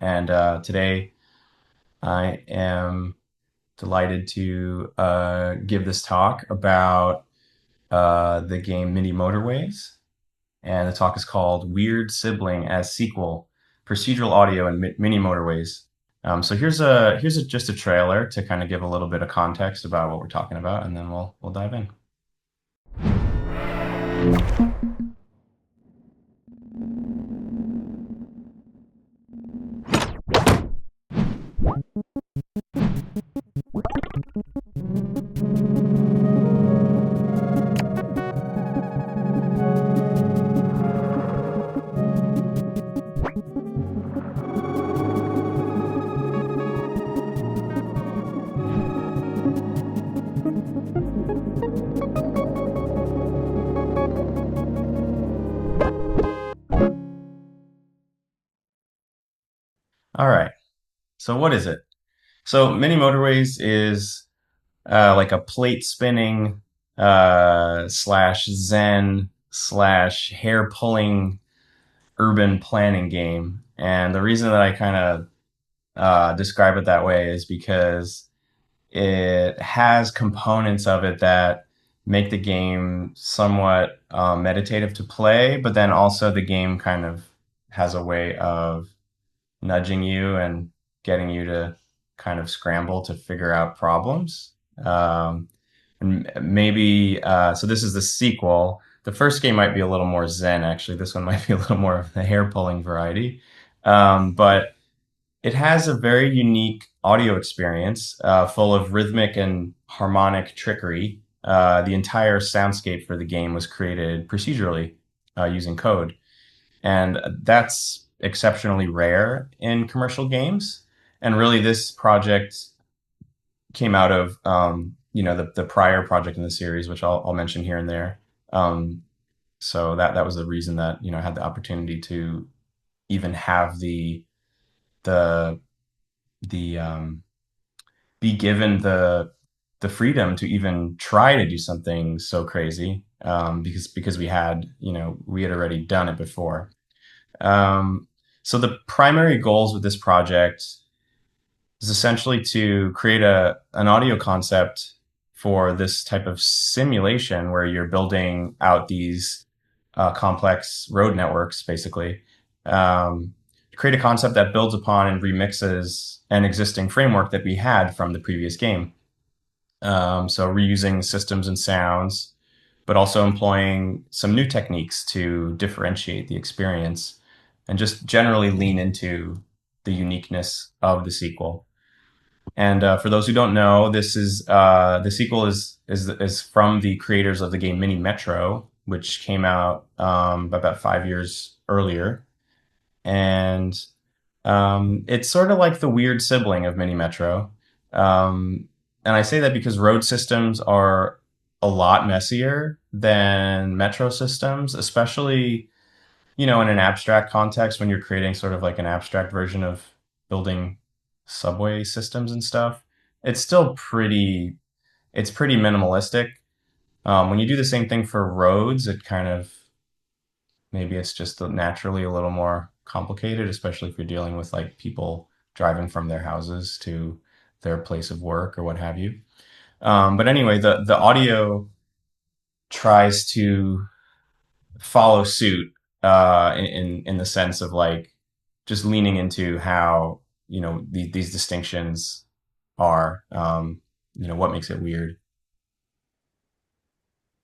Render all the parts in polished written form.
and today I am delighted to give this talk about the game Mini Motorways, and the talk is called Weird Sibling as Sequel, Procedural Audio and Mini Motorways. So here's just a trailer to kind of give a little bit of context about what we're talking about, and then we'll dive in. All right. So what is it? So Mini Motorways is like a plate spinning slash Zen slash hair pulling urban planning game. And the reason that I kind of describe it that way is because it has components of it that make the game somewhat meditative to play, but then also the game kind of has a way of nudging you and getting you to kind of scramble to figure out problems. And maybe so this is the sequel. The first game might be a little more zen, actually. This one might be a little more of the hair pulling variety. But it has a very unique audio experience, full of rhythmic and harmonic trickery. The entire soundscape for the game was created procedurally using code, and that's exceptionally rare in commercial games. And really, this project came out of the prior project in the series, which I'll mention here and there. So that was the reason that I had the opportunity to even have the the be given the freedom to even try to do something so crazy, because we had already done it before. Um, so the primary goals with this project is essentially to create an audio concept for this type of simulation where you're building out these complex road networks, basically. Create a concept that builds upon and remixes an existing framework that we had from the previous game. So reusing systems and sounds, but also employing some new techniques to differentiate the experience and just generally lean into the uniqueness of the sequel. And for those who don't know, this is the sequel is from the creators of the game Mini Metro, which came out about 5 years earlier, and it's sort of like the weird sibling of Mini Metro. And I say that because road systems are a lot messier than metro systems, especially in an abstract context when you're creating sort of like an abstract version of building subway systems and stuff. It's still pretty minimalistic. When you do the same thing for roads, it kind of maybe it's just naturally a little more complicated, especially if you're dealing with like people driving from their houses to their place of work or what have you. But anyway, the audio tries to follow suit in the sense of like just leaning into how these distinctions are, what makes it weird.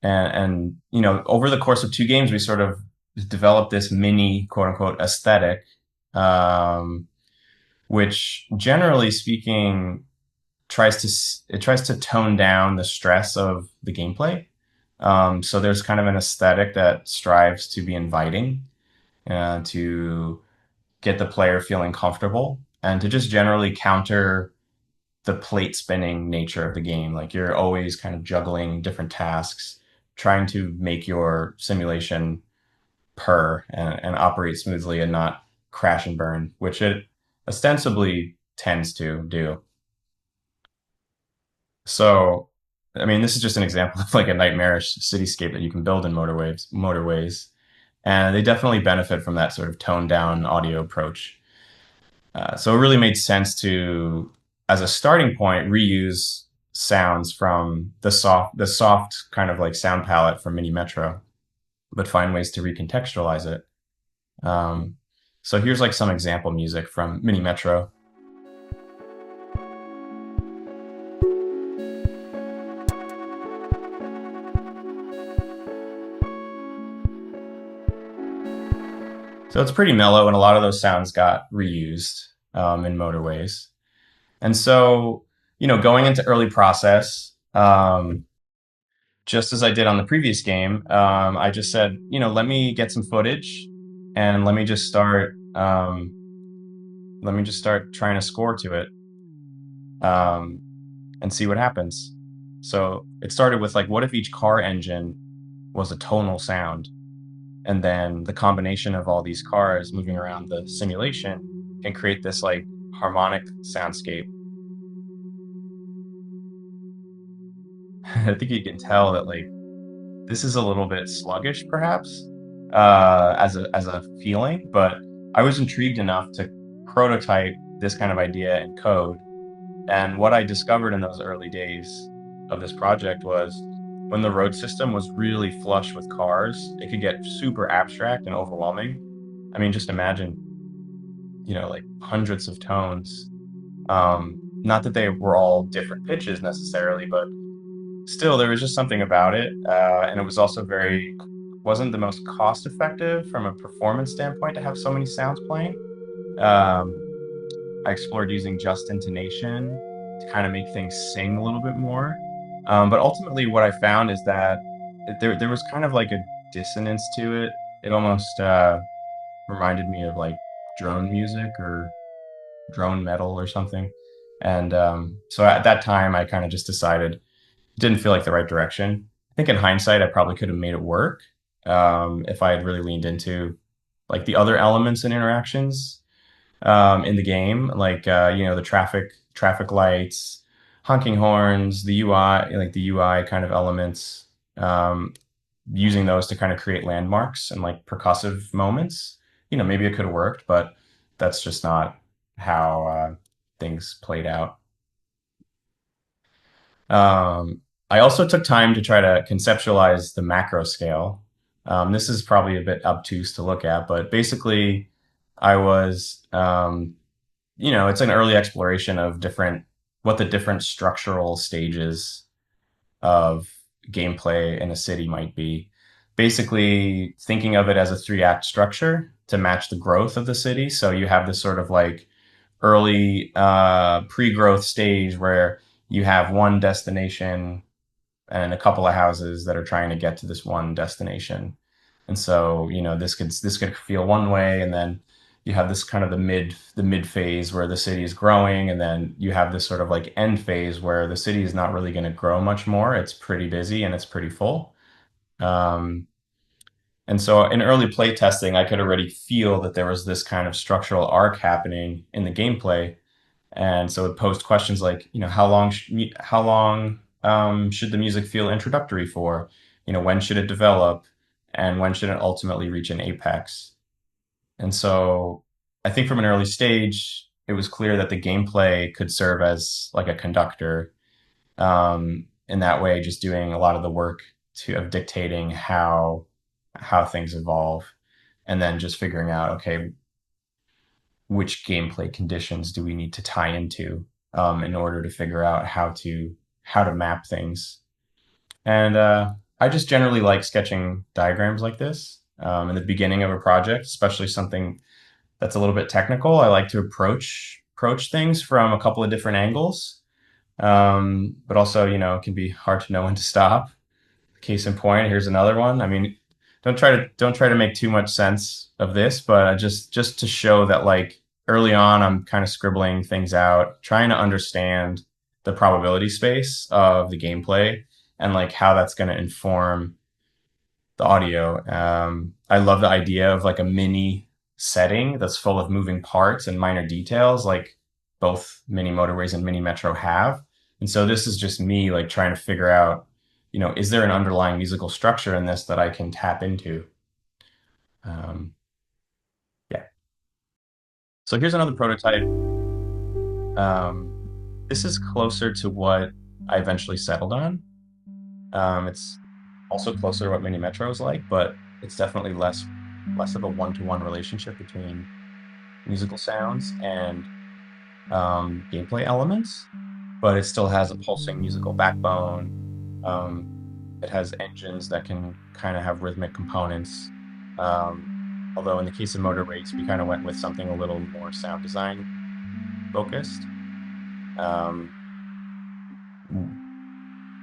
And over the course of two games, we sort of developed this mini quote unquote aesthetic, um, which generally speaking tries to tone down the stress of the gameplay. So there's kind of an aesthetic that strives to be inviting, to get the player feeling comfortable, and to just generally counter the plate spinning nature of the game. Like you're always kind of juggling different tasks, trying to make your simulation purr and operate smoothly and not crash and burn, which it ostensibly tends to do. So, I mean, this is just an example of like a nightmarish cityscape that you can build in motorways, and they definitely benefit from that sort of toned down audio approach. So it really made sense to, as a starting point, reuse sounds from the soft kind of like sound palette from Mini Metro, but find ways to recontextualize it. Um, so here's like some example music from Mini Metro. So it's pretty mellow, and a lot of those sounds got reused in Motorways. And so, going into early process, just as I did on the previous game, I just said, let me get some footage and let me just start trying to score to it, um, and see what happens. So it started with like, what if each car engine was a tonal sound? And then the combination of all these cars moving around the simulation can create this like harmonic soundscape. I think you can tell that like this is a little bit sluggish, perhaps, as a feeling, but I was intrigued enough to prototype this kind of idea in code. And what I discovered in those early days of this project was when the road system was really flush with cars, it could get super abstract and overwhelming. I mean, just imagine, like hundreds of tones. Not that they were all different pitches necessarily, but still there was just something about it, and it was also wasn't the most cost effective from a performance standpoint to have so many sounds playing. um, I explored using just intonation to kind of make things sing a little bit more, but ultimately what I found is that there was kind of like a dissonance to it. It almost reminded me of like drone music or drone metal or something. And so at that time I kind of just decided didn't feel like the right direction. I think in hindsight, I probably could have made it work, if I had really leaned into like the other elements and interactions in the game, like the traffic lights, honking horns, the UI, like the UI kind of elements, um, using those to kind of create landmarks and like percussive moments. Maybe it could have worked, but that's just not how things played out. Um, I also took time to try to conceptualize the macro scale. This is probably a bit obtuse to look at, but basically, I was, it's an early exploration of what the different structural stages of gameplay in a city might be. Basically, thinking of it as a three-act structure to match the growth of the city. So you have this sort of like early pre-growth stage where you have one destination and a couple of houses that are trying to get to this one destination. And so, this could feel one way, and then you have this kind of the mid phase where the city is growing, and then you have this sort of like end phase where the city is not really going to grow much more. It's pretty busy and it's pretty full. Um, and so in early play testing, I could already feel that there was this kind of structural arc happening in the gameplay, and so it posed questions like, how long should the music feel introductory for? When should it develop, and when should it ultimately reach an apex? And so I think from an early stage, it was clear that the gameplay could serve as like a conductor. In that way, just doing a lot of the work of dictating how things evolve, and then just figuring out, okay, which gameplay conditions do we need to tie into, in order to figure out how to map things. And I just generally like sketching diagrams like this in the beginning of a project, especially something that's a little bit technical. I like to approach things from a couple of different angles, but also, it can be hard to know when to stop. Case in point, here's another one. I mean, don't try to make too much sense of this, but just to show that like early on, I'm kind of scribbling things out, trying to understand the probability space of the gameplay and like how that's going to inform the audio. I love the idea of like a mini setting that's full of moving parts and minor details, like both Mini Motorways and Mini Metro have. And so this is just me like trying to figure out, is there an underlying musical structure in this that I can tap into? Um, yeah. So here's another prototype. Um, this is closer to what I eventually settled on. It's also closer to what Mini Metro is like, but it's definitely less of a one-to-one relationship between musical sounds and gameplay elements. But it still has a pulsing musical backbone. Um, it has engines that can kind of have rhythmic components. Um, Although in the case of Motorways, we kind of went with something a little more sound design focused. Um,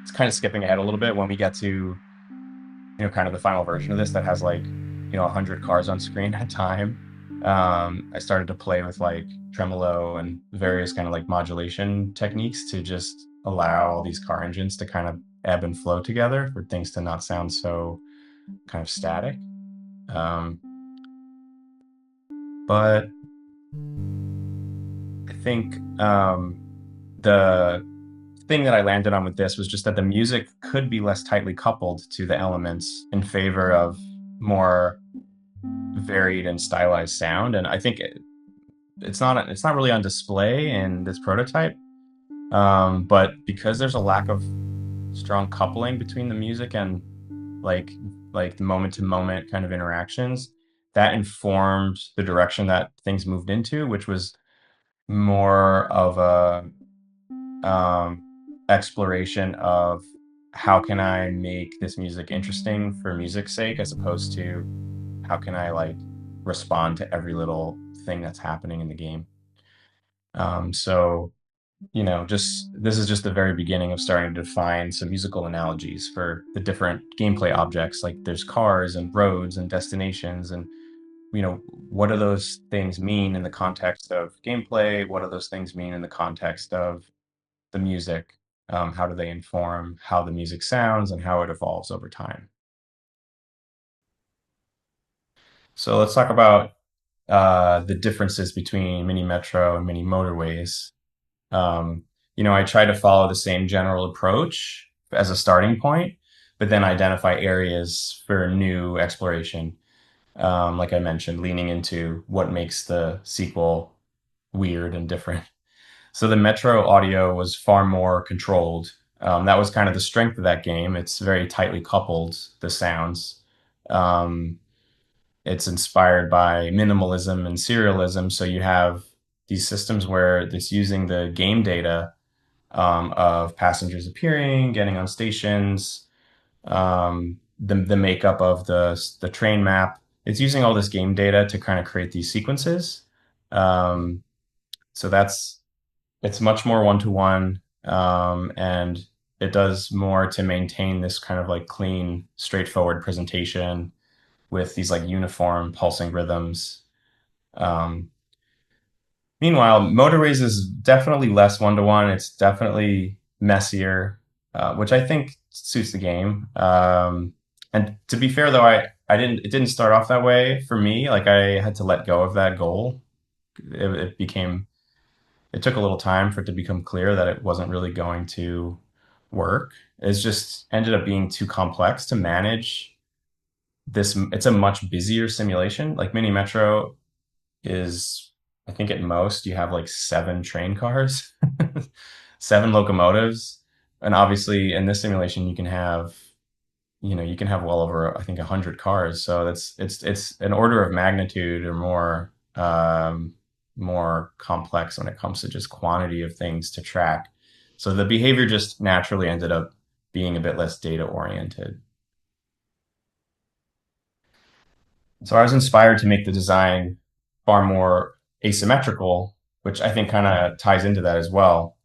it's kind of skipping ahead a little bit when we get to kind of the final version of this that has like 100 cars on screen at a time. I started to play with like tremolo and various kind of like modulation techniques to just allow all these car engines to kind of ebb and flow together for things to not sound so kind of static. Um, but I think the thing that I landed on with this was just that the music could be less tightly coupled to the elements in favor of more varied and stylized sound. And I think it's not really on display in this prototype. But because there's a lack of strong coupling between the music and like like the moment to moment kind of interactions, that informed the direction that things moved into, which was more of a um, exploration of how can I make this music interesting for music's sake, as opposed to how can I like respond to every little thing that's happening in the game. So just this is just the very beginning of starting to define some musical analogies for the different gameplay objects. Like there's cars and roads and destinations, and what do those things mean in the context of gameplay? What do those things mean in the context of the music? How do they inform how the music sounds and how it evolves over time? So let's talk about the differences between Mini Metro and Mini Motorways. Um, I try to follow the same general approach as a starting point, but then identify areas for new exploration. Like I mentioned, leaning into what makes the sequel weird and different. So the Metro audio was far more controlled. That was kind of the strength of that game. It's very tightly coupled, the sounds. Um, it's inspired by minimalism and serialism. So you have these systems where it's using the game data of passengers appearing, getting on stations, the makeup of the train map. It's using all this game data to kind of create these sequences. Um, so it's much more one to one, and it does more to maintain this kind of like clean, straightforward presentation with these like uniform pulsing rhythms. Um, Meanwhile, Motorways is definitely less one to one. It's definitely messier, which I think suits the game. And to be fair, though, I didn't it didn't start off that way for me. Like I had to let go of that goal. It took a little time for it to become clear that it wasn't really going to work. It's just ended up being too complex to manage. It's a much busier simulation. Like Mini Metro is, I think at most you have like seven train cars, seven locomotives, and obviously in this simulation you can have well over I think 100 cars. So it's an order of magnitude or more complex when it comes to just quantity of things to track. So the behavior just naturally ended up being a bit less data oriented. So I was inspired to make the design far more asymmetrical, which I think kind of ties into that as well.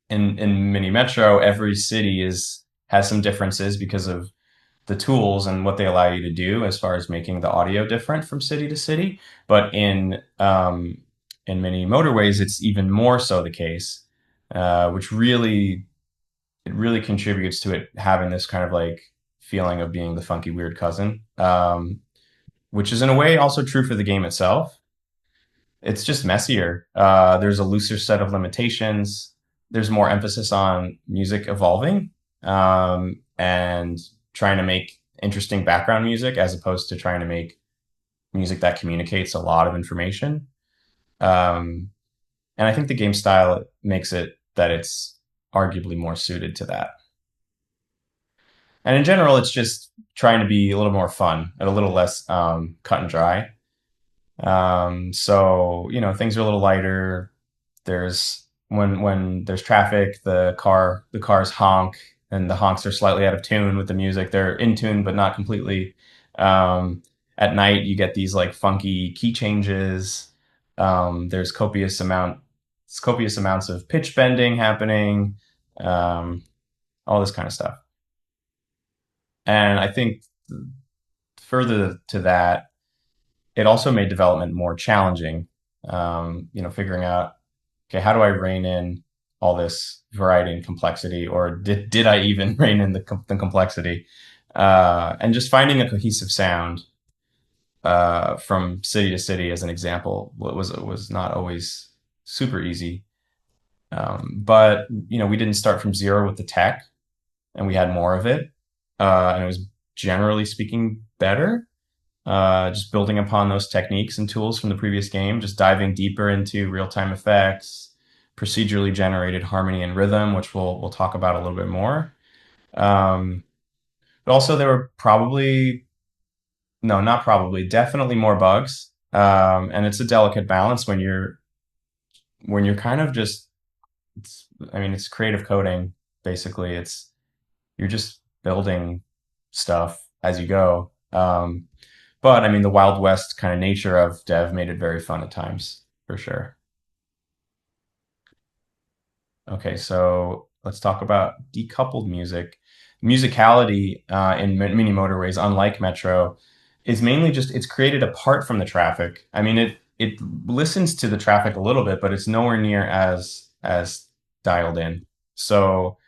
In Mini Metro, every city is has some differences because of the tools and what they allow you to do as far as making the audio different from city to city. But in Mini Motorways, it's even more so the case, which really contributes to it having this kind of like feeling of being the funky weird cousin. Which is in a way also true for the game itself. It's just messier. There's a looser set of limitations. There's more emphasis on music evolving, and trying to make interesting background music as opposed to trying to make music that communicates a lot of information. Um, and I think the game style makes it that it's arguably more suited to that. And in general, it's just trying to be a little more fun and a little less cut and dry. So things are a little lighter. There's when there's traffic, the cars honk, and the honks are slightly out of tune with the music. They're in tune, but not completely. Um, at night, you get these like funky key changes. There's copious amounts of pitch bending happening. Um, all this kind of stuff. And I think further to that, it also made development more challenging. Figuring out, okay, how do I rein in all this variety and complexity, or did I even rein in the complexity? And just finding a cohesive sound from city to city, as an example, was not always super easy. But we didn't start from zero with the tech, and we had more of it, and it was generally speaking better. Just building upon those techniques and tools from the previous game, just diving deeper into real-time effects, procedurally generated harmony and rhythm, which we'll talk about a little bit more. Um, but also there were probably no, not probably, definitely more bugs. And it's a delicate balance when you're kind of just I mean it's creative coding basically. It's you're just building stuff as you go. But I mean, the Wild West kind of nature of dev made it very fun at times, for sure. Okay, so let's talk about decoupled music. Musicality in mini motorways, unlike Metro, is mainly just it's created apart from the traffic. I mean, it listens to the traffic a little bit, but it's nowhere near as dialed in. So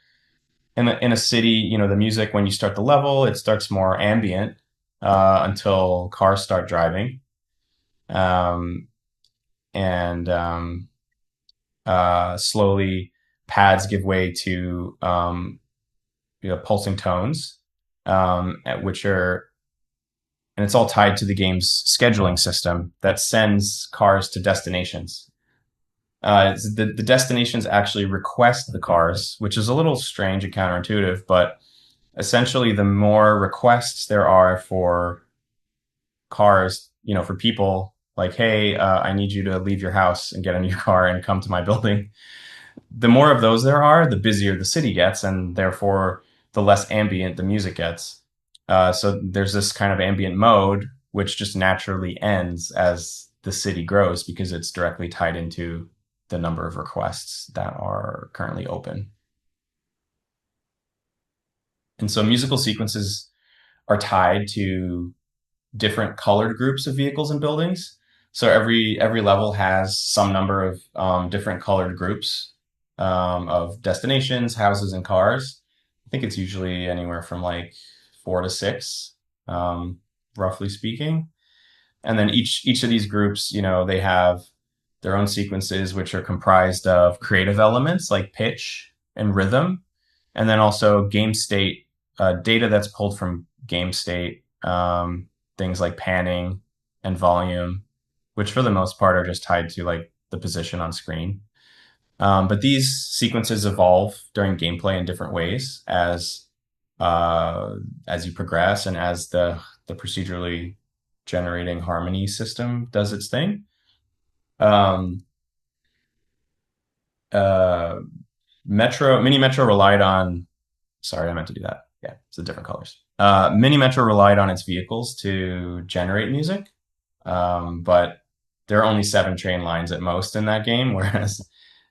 in a city, the music when you start the level, it starts more ambient until cars start driving. Um, and slowly pads give way to pulsing tones, at which are and it's all tied to the game's scheduling system that sends cars to destinations. The destinations actually request the cars, which is a little strange and counterintuitive, but essentially, the more requests there are for cars, for people like, hey, I need you to leave your house and get in your car and come to my building. The more of those there are, the busier the city gets, and therefore the less ambient the music gets. So there's this kind of ambient mode, which just naturally ends as the city grows because it's directly tied into the number of requests that are currently open. And so musical sequences are tied to different colored groups of vehicles and buildings. So every level has some number of different colored groups of destinations, houses, and cars. I think it's usually anywhere from like 4 to 6, um, roughly speaking. And then each of these groups, they have their own sequences, which are comprised of creative elements like pitch and rhythm, and then also game state data that's pulled from game state, things like panning and volume, which for the most part are just tied to like the position on screen. But these sequences evolve during gameplay in different ways uh, as you progress and as the procedurally generating harmony system does its thing. Um, uh, Mini Metro relied on. Sorry, I meant to do that. Yeah, it's the different colors. Mini Metro relied on its vehicles to generate music, but there are only 7 train lines at most in that game, whereas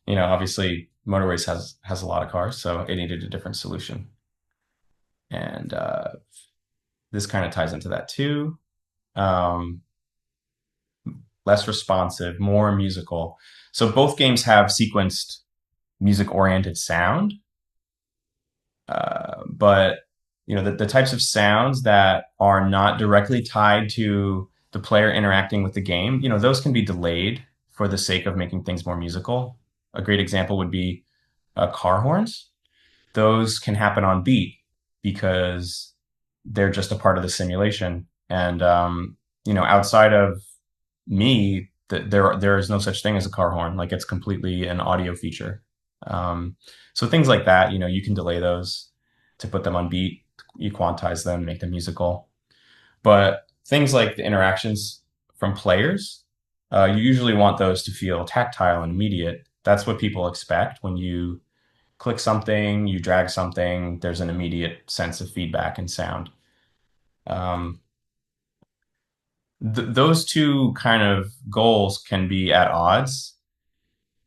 obviously Motorways has a lot of cars, so it needed a different solution. And this kind of ties into that too. Um, Less responsive, more musical. So both games have sequenced music-oriented sound, but the types of sounds that are not directly tied to the player interacting with the game, those can be delayed for the sake of making things more musical. A great example would be car horns. Those can happen on beat because they're just a part of the simulation. And outside of me there is no such thing as a car horn. Like it's completely an audio feature. Um, so things like that, you can delay those to put them on beat. You quantize them, make them musical. But things like the interactions from players, you usually want those to feel tactile and immediate. That's what people expect when you click something, you drag something. There's an immediate sense of feedback and sound. Um, those two kind of goals can be at odds.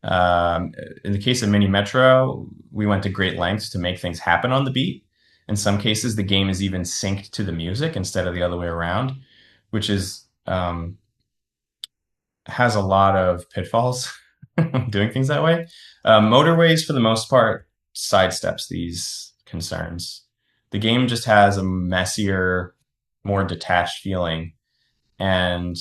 Um, in the case of Mini Metro, we went to great lengths to make things happen on the beat. In some cases, the game is even synced to the music instead of the other way around, which is has a lot of pitfalls doing things that way. Motorways, for the most part, sidesteps these concerns. The game just has a messier, more detached feeling, and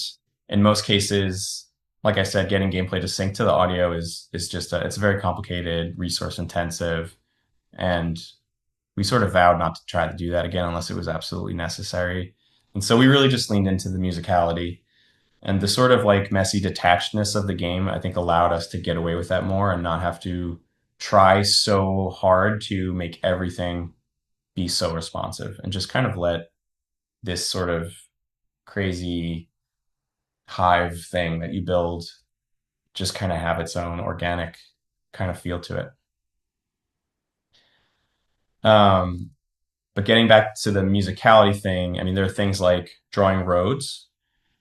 in most cases, like I said, getting gameplay to sync to the audio is just it's very complicated, resource intensive, and we sort of vowed not to try to do that again unless it was absolutely necessary. And so we really just leaned into the musicality and the sort of like messy detachedness of the game. I think allowed us to get away with that more and not have to try so hard to make everything be so responsive and just kind of let this sort of crazy hive thing that you build just kind of have its own organic kind of feel to it. Um, but getting back to the musicality thing, I mean, there are things like drawing roads.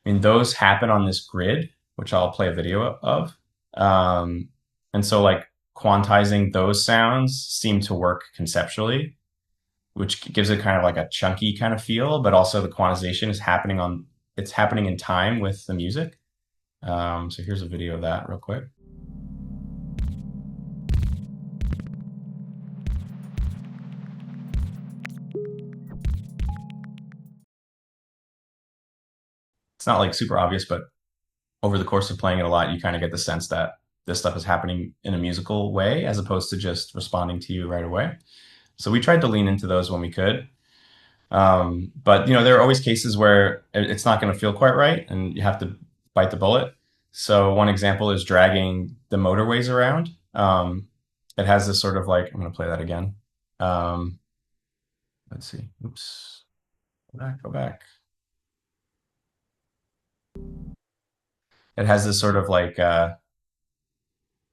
I mean, those happen on this grid, which I'll play a video of. Um, and so, like, quantizing those sounds seem to work conceptually, which gives it kind of like a chunky kind of feel, but also the quantization is it's happening in time with the music. So here's a video of that real quick. It's not like super obvious, but over the course of playing it a lot, you kind of get the sense that this stuff is happening in a musical way as opposed to just responding to you right away. So we tried to lean into those when we could. But there are always cases where it's not going to feel quite right and you have to bite the bullet. So one example is dragging the motorways around. It has this sort of like, I'm going to play that again. Um, let's see. Oops. Go back. It has this sort of like, it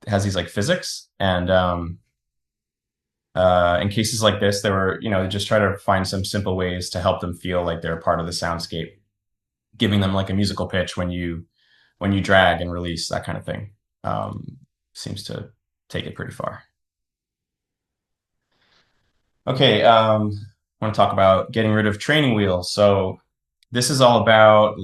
has these like physics and, in cases like this, they were, just try to find some simple ways to help them feel like they're part of the soundscape, giving them like a musical pitch when you drag and release, that kind of thing. Seems to take it pretty far. Okay, I want to talk about getting rid of training wheels. So this is all about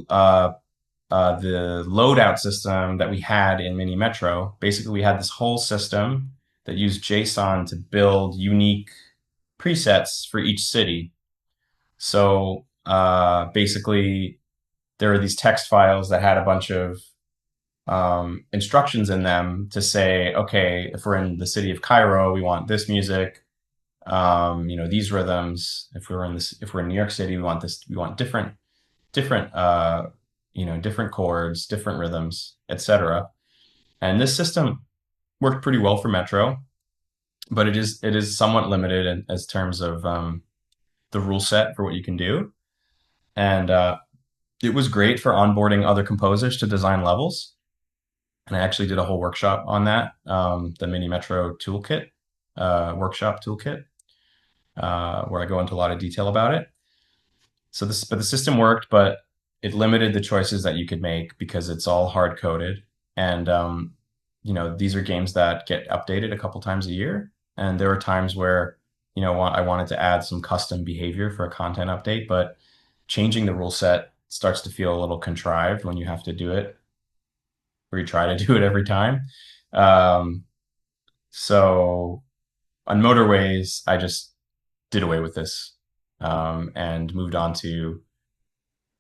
the loadout system that we had in Mini Metro. Basically, we had this whole system that used JSON to build unique presets for each city. So basically, there are these text files that had a bunch of instructions in them to say, okay, if we're in the city of Cairo, we want this music, these rhythms. If we're in New York City, we want different, different chords, different rhythms, etc. And this system worked pretty well for Metro, but it is somewhat limited as terms of the rule set for what you can do. And it was great for onboarding other composers to design levels. And I actually did a whole workshop on that, the Mini Metro toolkit, workshop toolkit, where I go into a lot of detail about it. But the system worked, but it limited the choices that you could make because it's all hard coded. And, these are games that get updated a couple times a year. And there were times where, I wanted to add some custom behavior for a content update, but changing the rule set starts to feel a little contrived when you have to do it, or you try to do it every time. Um, so on Motorways, I just did away with this, and moved on to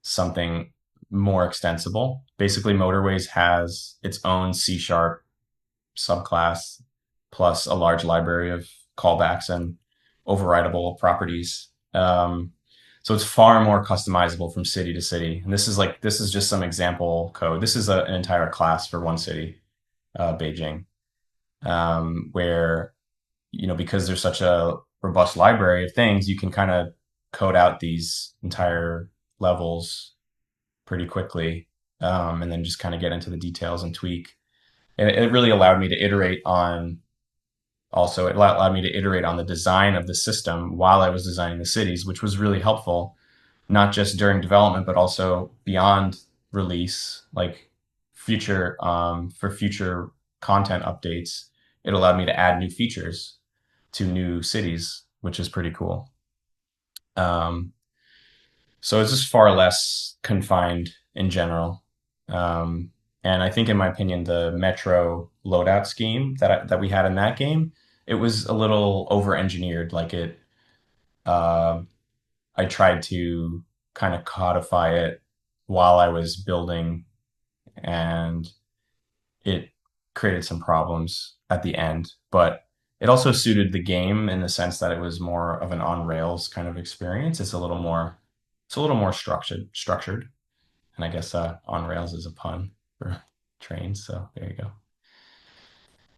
something more extensible. Basically, Motorways has its own C# subclass plus a large library of callbacks and overridable properties. So it's far more customizable from city to city. And this is just some example code. This is an entire class for one city, Beijing, where, because there's such a robust library of things, you can kind of code out these entire levels pretty quickly, and then just kind of get into the details and tweak. And it really allowed me to iterate on also it allowed me to iterate on the design of the system while I was designing the cities, which was really helpful, not just during development, but also beyond release, like for future content updates. It allowed me to add new features to new cities, which is pretty cool. Um, so it's just far less confined in general. Um, and I think, in my opinion, the Metro loadout scheme that we had in that game, it was a little over-engineered. Uh, I tried to kind of codify it while I was building, and it created some problems at the end. But it also suited the game in the sense that it was more of an on rails kind of experience. It's a little more structured. And I guess on rails is a pun for trains. So there you go.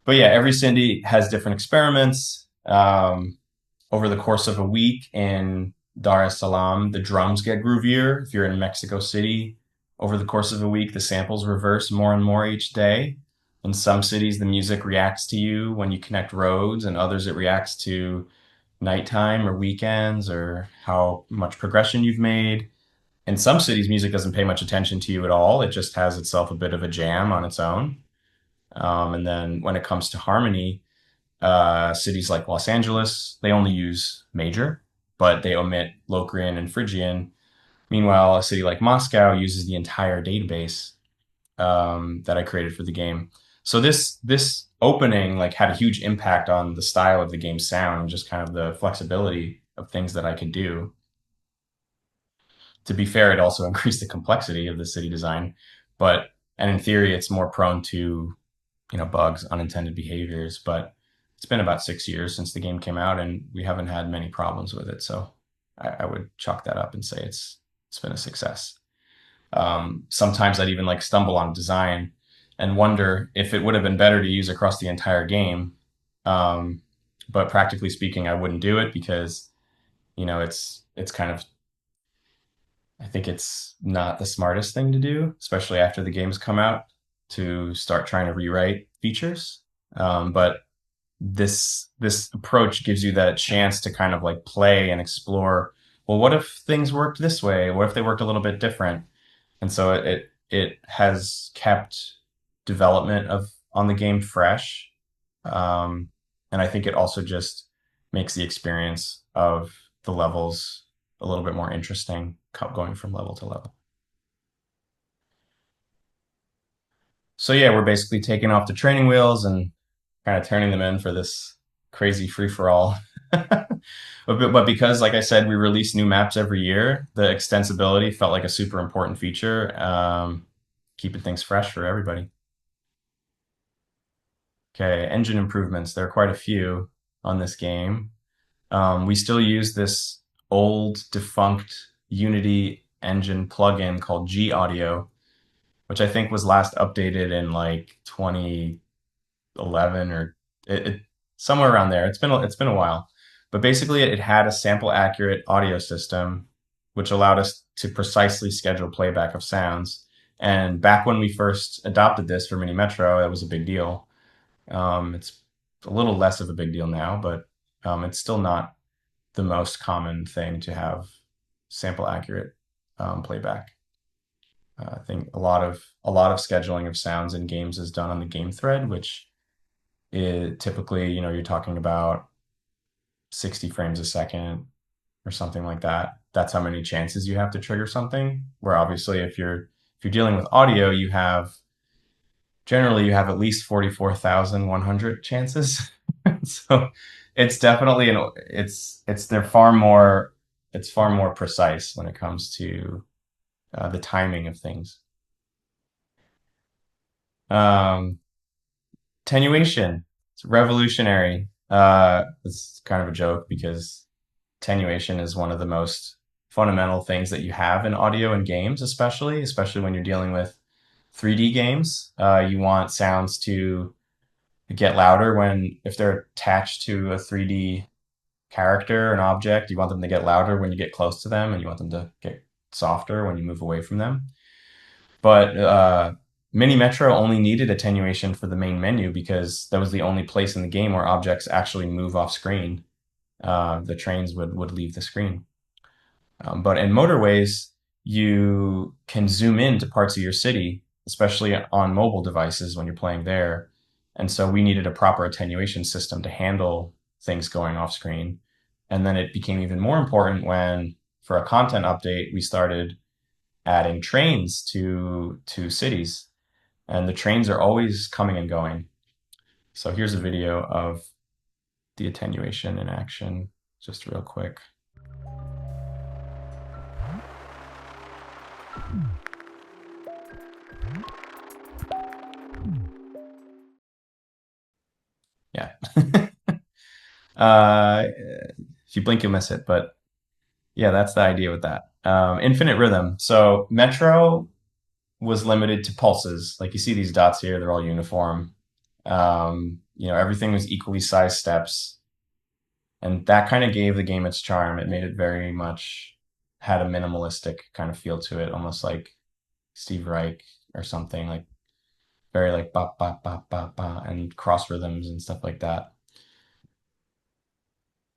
But yeah, every city has different experiments. Over the course of a week in Dar es Salaam, the drums get groovier. If you're in Mexico City, over the course of a week, the samples reverse more and more each day. In some cities, the music reacts to you when you connect roads, and others it reacts to nighttime or weekends or how much progression you've made. In some cities, music doesn't pay much attention to you at all. It just has itself a bit of a jam on its own. And then when it comes to harmony, cities like Los Angeles, they only use major, but they omit Locrian and Phrygian. Meanwhile, a city like Moscow uses the entire database that I created for the game. So this opening like had a huge impact on the style of the game's sound and just kind of the flexibility of things that I could do. To be fair, it also increased the complexity of the city design, but and in theory, it's more prone to bugs, unintended behaviors. But it's been about 6 years since the game came out, and we haven't had many problems with it. So I would chalk that up and say it's been a success. Sometimes I'd even like stumble on design and wonder if it would have been better to use across the entire game. Um, but practically speaking, I wouldn't do it because it's kind of I think it's not the smartest thing to do, especially after the games come out, to start trying to rewrite features. But this approach gives you that chance to kind of like play and explore. Well, what if things worked this way? What if they worked a little bit different? And so it has kept development of on the game fresh, um, and I think it also just makes the experience of the levels a little bit more interesting, going from level to level. So yeah, we're basically taking off the training wheels and kind of turning them in for this crazy free for all. But because, like I said, we release new maps every year, the extensibility felt like a super important feature, keeping things fresh for everybody. Okay, engine improvements. There are quite a few on this game. We still use this old defunct Unity engine plugin called G Audio, which I think was last updated in like 2011 or it somewhere around there. It's been a while, but basically it had a sample accurate audio system, which allowed us to precisely schedule playback of sounds. And back when we first adopted this for Mini Metro, that was a big deal. It's a little less of a big deal now, but it's still not the most common thing to have sample accurate playback. I think a lot of scheduling of sounds in games is done on the game thread, which typically, you're talking about 60 frames a second or something like that. That's how many chances you have to trigger something. Where obviously, if you're dealing with audio, you have at least 44,100 chances. So it's definitely they're far more precise when it comes to the timing of things. Um, Attenuation. It's revolutionary. It's kind of a joke because attenuation is one of the most fundamental things that you have in audio and games, especially when you're dealing with 3D games. You want sounds to get louder when if they're attached to a 3D character, an object. You want them to get louder when you get close to them, and you want them to get softer when you move away from them. But Mini Metro only needed attenuation for the main menu because that was the only place in the game where objects actually move off screen. The trains would leave the screen. But in Motorways, you can zoom into parts of your city, especially on mobile devices when you're playing there. And so we needed a proper attenuation system to handle things going off screen. And then it became even more important when, for a content update, we started adding trains to cities. And the trains are always coming and going. So here's a video of the attenuation in action, just real quick. Yeah. If you blink, you'll miss it. But yeah, that's the idea with that. Infinite rhythm. So Metro was limited to pulses. Like you see these dots here, they're all uniform. Everything was equally sized steps. And that kind of gave the game its charm. It made it very much had a minimalistic kind of feel to it, almost like Steve Reich or something, like very like ba ba ba ba ba and cross rhythms and stuff like that.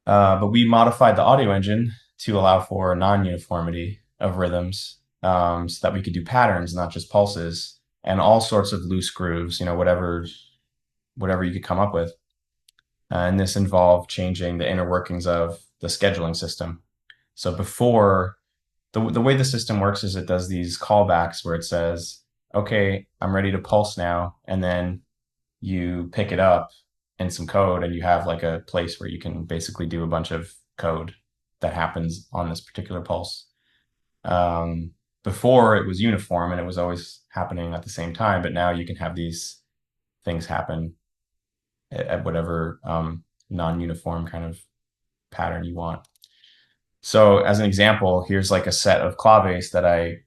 But we modified the audio engine to allow for non-uniformity of rhythms, so that we could do patterns, not just pulses, and all sorts of loose grooves, whatever you could come up with. And this involved changing the inner workings of the scheduling system. So before, the way the system works is it does these callbacks where it says, okay, I'm ready to pulse now. And then you pick it up in some code and you have like a place where you can basically do a bunch of code that happens on this particular pulse. Before it was uniform and it was always happening at the same time, but now you can have these things happen at whatever non-uniform kind of pattern you want. So as an example, here's like a set of claves that I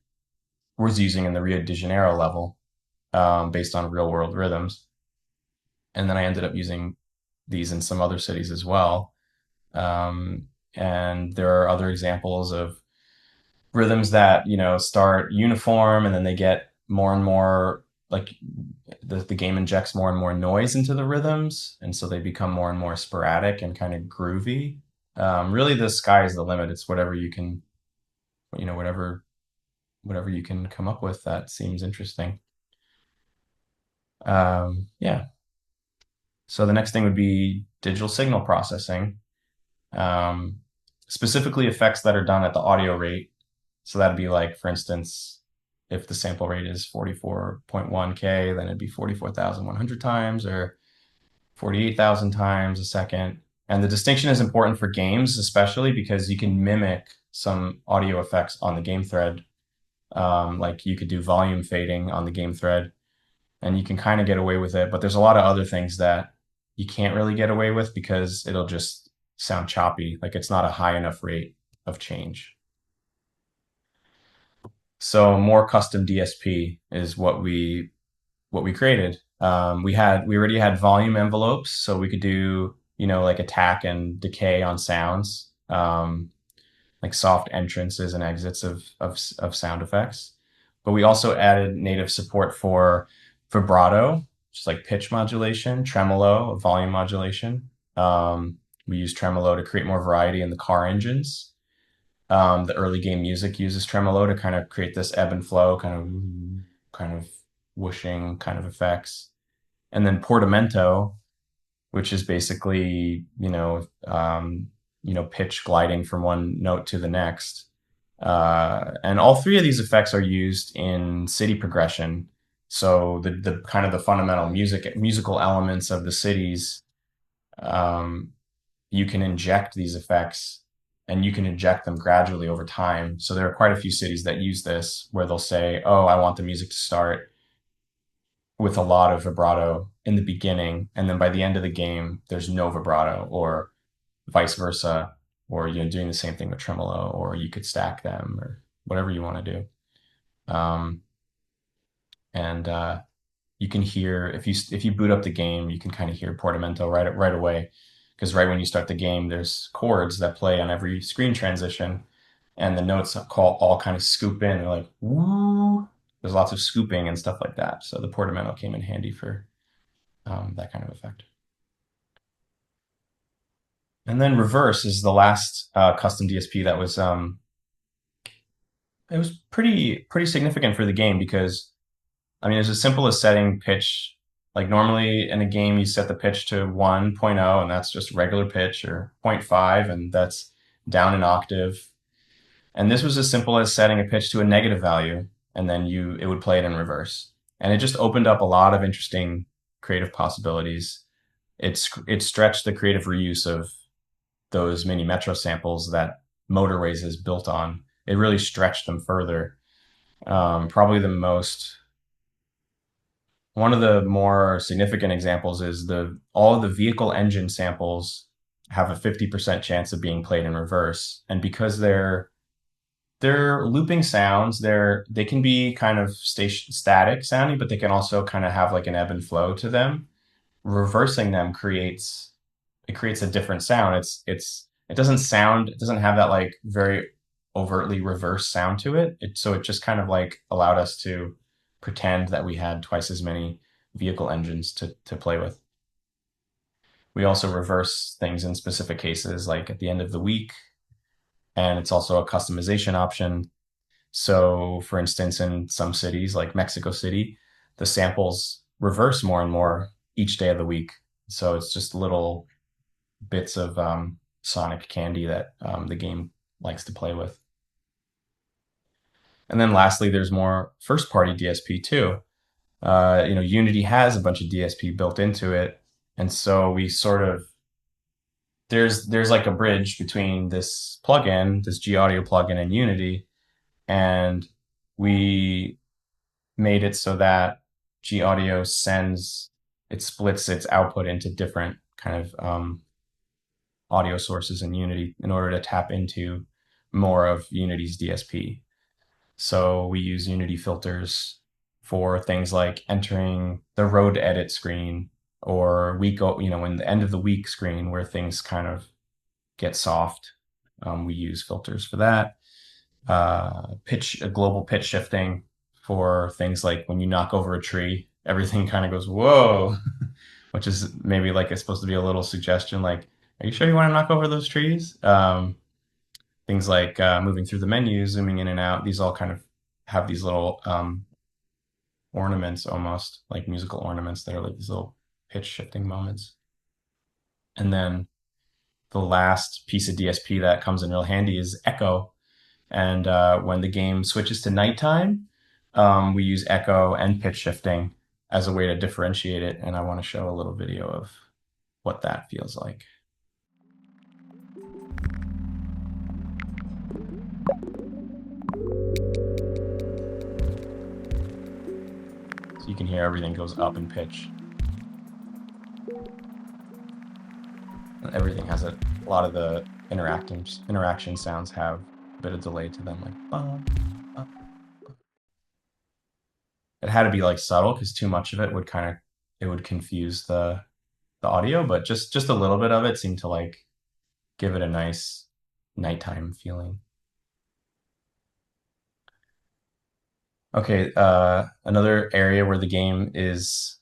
was using in the Rio de Janeiro level, based on real world rhythms. And then I ended up using these in some other cities as well. And there are other examples of rhythms that, start uniform and then they get more and more like the game injects more and more noise into the rhythms. And so they become more and more sporadic and kind of groovy. Really, the sky is the limit. It's whatever you can, whatever you can come up with that seems interesting. Yeah. So the next thing would be digital signal processing, um, specifically effects that are done at the audio rate. So that'd be like, for instance, if the sample rate is 44.1K, then it'd be 44,100 times or 48,000 times a second. And the distinction is important for games, especially because you can mimic some audio effects on the game thread. Like you could do volume fading on the game thread and you can kind of get away with it. But there's a lot of other things that you can't really get away with because it'll just sound choppy. Like it's not a high enough rate of change. So more custom DSP is what we created. We already had volume envelopes, so we could do like attack and decay on sounds, like soft entrances and exits of sound effects. But we also added native support for vibrato, just like pitch modulation, tremolo, volume modulation. We use tremolo to create more variety in the car engines. The early game music uses tremolo to kind of create this ebb and flow, kind of whooshing kind of effects. And then portamento, which is basically, pitch gliding from one note to the next. And all three of these effects are used in city progression. So the kind of the fundamental musical elements of the cities, you can inject these effects and you can inject them gradually over time. So there are quite a few cities that use this where they'll say, oh, I want the music to start with a lot of vibrato in the beginning. And then by the end of the game, there's no vibrato or vice versa. or doing the same thing with tremolo, or you could stack them, or whatever you want to do. And you can hear if you boot up the game, you can kind of hear portamento right away, because right when you start the game, there's chords that play on every screen transition, and the notes all kind of scoop in. They're like woo. There's lots of scooping and stuff like that. So the portamento came in handy for that kind of effect. And then reverse is the last custom DSP that was it was pretty significant for the game because I mean it's as simple as setting pitch. Like normally in a game you set the pitch to 1.0 and that's just regular pitch, or zero point 0.5 and that's down an octave. And this was as simple as setting a pitch to a negative value and then it would play it in reverse. And it just opened up a lot of interesting creative possibilities. It stretched the creative reuse of those mini Metro samples that Motorways is built on. It really stretched them further. Probably one of the more significant examples is all of the vehicle engine samples have a 50% chance of being played in reverse. And because they're looping sounds, they can be kind of static sounding, but they can also kind of have like an ebb and flow to them. Reversing them creates a different sound. It doesn't have that like very overtly reverse sound to it. So it just kind of like allowed us to pretend that we had twice as many vehicle engines to play with. We also reverse things in specific cases, like at the end of the week, and it's also a customization option. So, for instance, in some cities like Mexico City, the samples reverse more and more each day of the week. So it's just little bits of sonic candy that the game likes to play with. And then lastly, there's more first-party DSP too. Unity has a bunch of DSP built into it, and so we sort of there's like a bridge between this plugin, this G Audio plugin, and Unity, and we made it so that G Audio splits its output into different kind of audio sources in Unity in order to tap into more of Unity's DSP. So we use Unity filters for things like entering the road edit screen, or in the end of the week screen where things kind of get soft. We use filters for that. Global pitch shifting for things like when you knock over a tree, everything kind of goes, whoa, which is maybe like it's supposed to be a little suggestion like, are you sure you want to knock over those trees? Things like moving through the menu, zooming in and out. These all kind of have these little ornaments, almost like musical ornaments that are like these little pitch shifting moments. And then the last piece of DSP that comes in real handy is echo. And when the game switches to nighttime, we use echo and pitch shifting as a way to differentiate it. And I want to show a little video of what that feels like. So you can hear everything goes up in pitch. Everything has a lot of the interaction sounds have a bit of delay to them, like bum, bum. It had to be like subtle because too much of it would confuse the audio, but just a little bit of it seemed to like give it a nice nighttime feeling. Okay, another area where the game is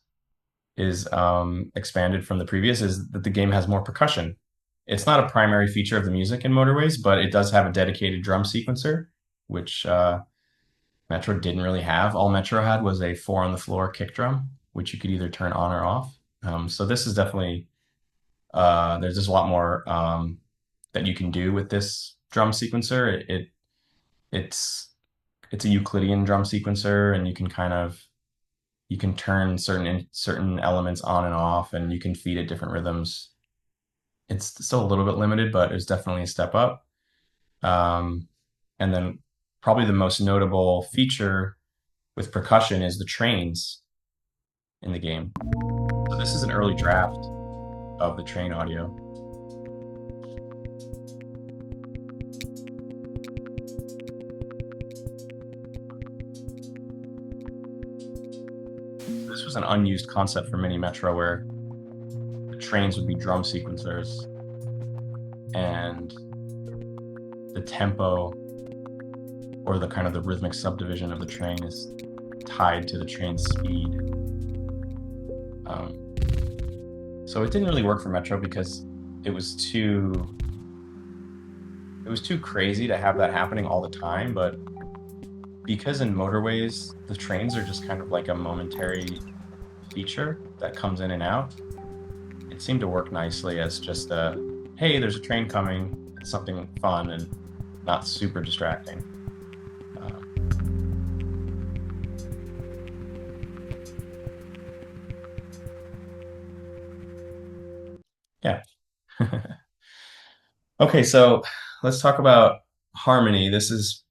expanded from the previous is that the game has more percussion. It's not a primary feature of the music in Motorways, but it does have a dedicated drum sequencer, which Metro didn't really have. All Metro had was a 4-on-the-floor kick drum, which you could either turn on or off. So this is definitely there's just a lot more that you can do with this drum sequencer. It's a Euclidean drum sequencer, and you can turn certain elements on and off, and you can feed it different rhythms. It's still a little bit limited, but it's definitely a step up. And then probably the most notable feature with percussion is the trains in the game. So this is an early draft of the train audio. an unused concept for Mini Metro where the trains would be drum sequencers and the tempo or the kind of the rhythmic subdivision of the train is tied to the train's speed. Um, so it didn't really work for Metro because it was too crazy to have that happening all the time. But because in Motorways the trains are just kind of like a momentary feature that comes in and out, it seemed to work nicely as just a, hey, there's a train coming, something fun and not super distracting. Uh, yeah. Okay, so let's talk about harmony. This is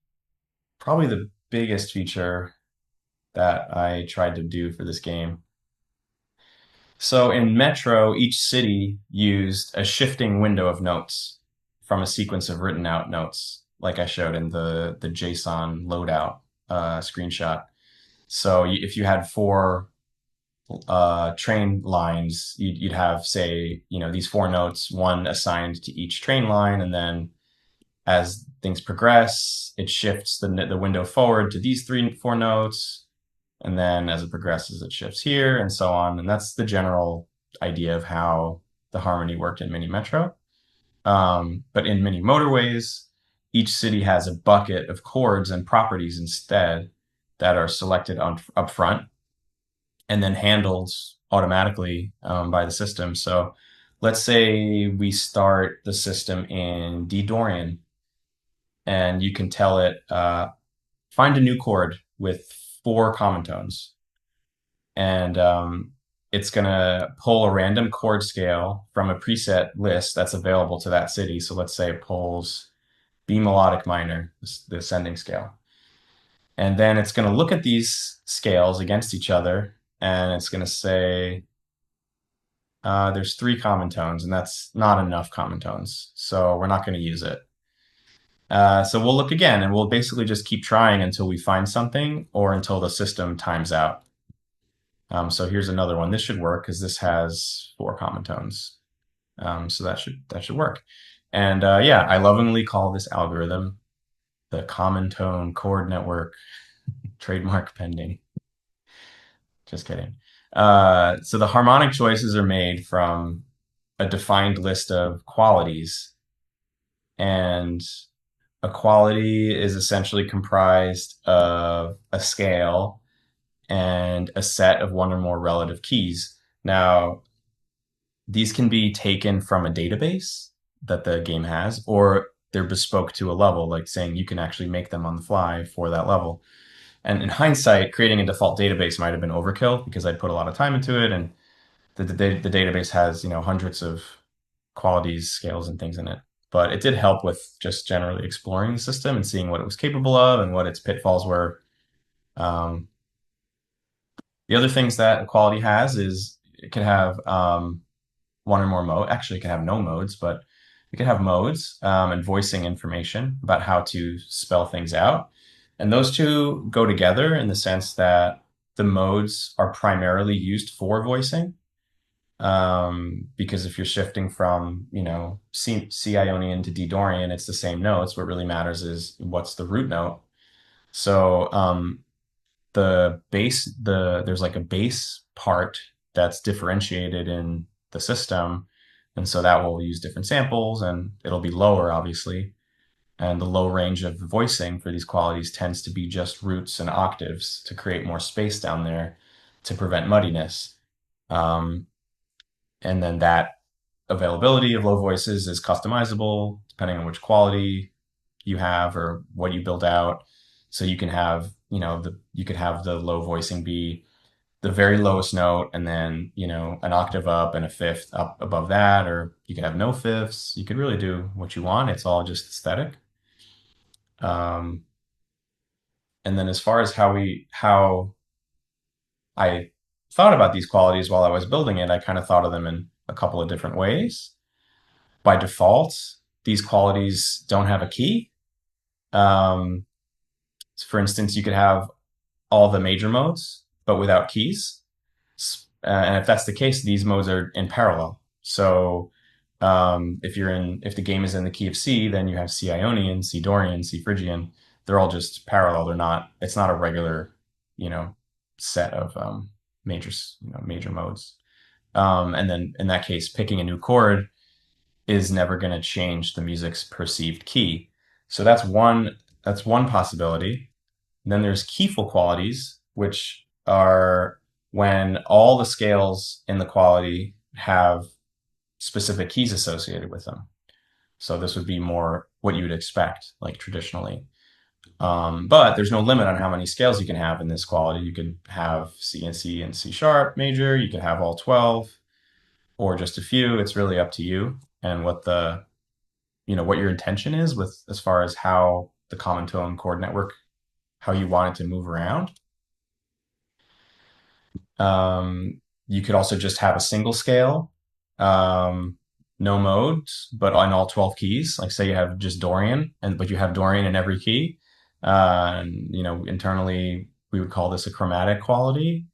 probably the biggest feature that I tried to do for this game. So in Metro, each city used a shifting window of notes from a sequence of written out notes, like I showed in the JSON loadout screenshot. So if you had four train lines, you'd have, say, these four notes, one assigned to each train line, and then as things progress, it shifts the window forward to these four notes, and then as it progresses, it shifts here and so on. And that's the general idea of how the harmony worked in Mini Metro. But in Mini Motorways, each city has a bucket of chords and properties instead that are selected up front and then handled automatically by the system. So let's say we start the system in D Dorian, and you can tell it, find a new chord with four common tones. And it's going to pull a random chord scale from a preset list that's available to that city. So let's say it pulls B melodic minor, the ascending scale. And then it's going to look at these scales against each other, and it's going to say, there's three common tones, and that's not enough common tones. So we're not going to use it. So we'll look again, and we'll basically just keep trying until we find something or until the system times out. So here's another one. This should work because this has four common tones. So that should work. And yeah, I lovingly call this algorithm the common tone chord network, trademark pending. Just kidding. So the harmonic choices are made from a defined list of qualities, and a quality is essentially comprised of a scale and a set of one or more relative keys. Now, these can be taken from a database that the game has, or they're bespoke to a level, like saying you can actually make them on the fly for that level. And in hindsight, creating a default database might have been overkill because I'd put a lot of time into it, and the database has hundreds of qualities, scales, and things in it. But it did help with just generally exploring the system and seeing what it was capable of and what its pitfalls were. Um, the other things that equality has is it can have one or more mode. Actually, it can have no modes, but it can have modes and voicing information about how to spell things out. And those two go together in the sense that the modes are primarily used for voicing. Because if you're shifting from, C Ionian to D Dorian, it's the same notes. What really matters is what's the root note. So there's like a bass part that's differentiated in the system, and so that will use different samples, and it'll be lower, obviously. And the low range of voicing for these qualities tends to be just roots and octaves to create more space down there to prevent muddiness. Um, and then that availability of low voices is customizable depending on which quality you have or what you build out. So you can have, you could have the low voicing be the very lowest note and then, an octave up and a fifth up above that, or you could have no fifths. You could really do what you want. It's all just aesthetic. Um, and then as far as how I thought about these qualities while I was building it, I kind of thought of them in a couple of different ways. By default, these qualities don't have a key. Um, for instance, you could have all the major modes, but without keys. And if that's the case, these modes are in parallel. So if the game is in the key of C, then you have C Ionian, C Dorian, C Phrygian. They're all just parallel. They're not. It's not a regular, you know, set of major modes. And then in that case, picking a new chord is never going to change the music's perceived key. So that's one possibility. And then there's keyful qualities, which are when all the scales in the quality have specific keys associated with them. So this would be more what you would expect, like traditionally. But there's no limit on how many scales you can have in this quality. You could have C and C and C sharp major. You could have all 12 or just a few. It's really up to you and what your intention is with as far as how the common tone chord network, how you want it to move around. You could also just have a single scale, no modes, but on all 12 keys. Like say you have just Dorian, but you have Dorian in every key. Internally we would call this a chromatic quality.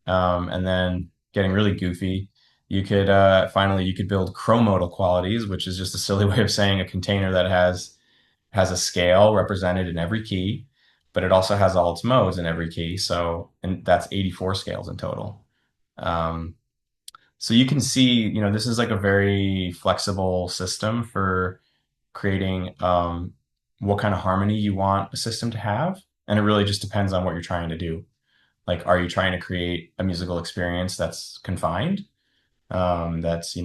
And then getting really goofy, you could build chromodal qualities, which is just a silly way of saying a container that has a scale represented in every key, but it also has all its modes in every key. And that's 84 scales in total. Um, so you can see, this is like a very flexible system for creating what kind of harmony you want a system to have. And it really just depends on what you're trying to do. Like, are you trying to create a musical experience that's confined, that's,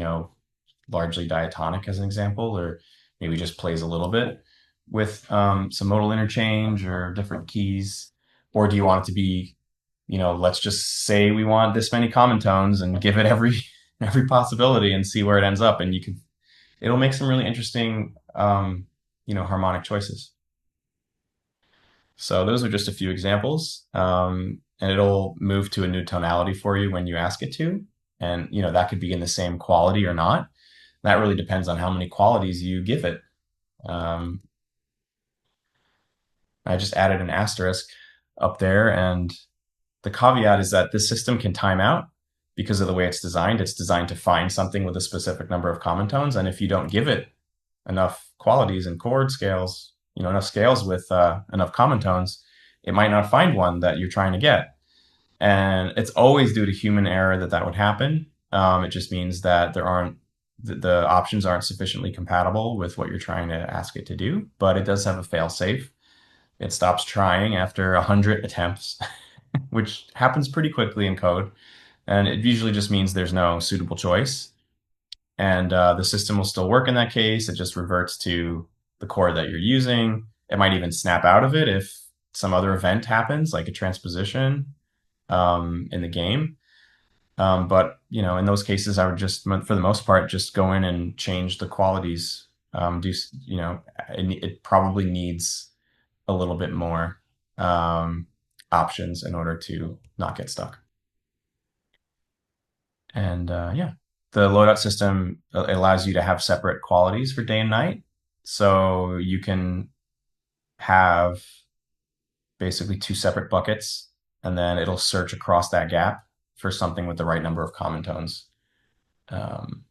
largely diatonic as an example, or maybe just plays a little bit with some modal interchange or different keys? Or do you want it to be, let's just say we want this many common tones and give it every every possibility and see where it ends up, and it'll make some really interesting harmonic choices. So those are just a few examples, and it'll move to a new tonality for you when you ask it to, and that could be in the same quality or not. That really depends on how many qualities you give it. Um, I just added an asterisk up there, and the caveat is that this system can time out because of the way it's designed. It's designed to find something with a specific number of common tones, and if you don't give it enough qualities and chord scales, enough scales with enough common tones, it might not find one that you're trying to get. And it's always due to human error that would happen. It just means that the options aren't sufficiently compatible with what you're trying to ask it to do, but it does have a fail safe. It stops trying after 100 attempts, which happens pretty quickly in code. And it usually just means there's no suitable choice. And the system will still work in that case. It just reverts to the chord that you're using. It might even snap out of it if some other event happens, like a transposition in the game. But in those cases, I would just, for the most part, just go in and change the qualities. It probably needs a little bit more options in order to not get stuck. And yeah, the loadout system allows you to have separate qualities for day and night. So you can have basically two separate buckets, and then it'll search across that gap for something with the right number of common tones. Um,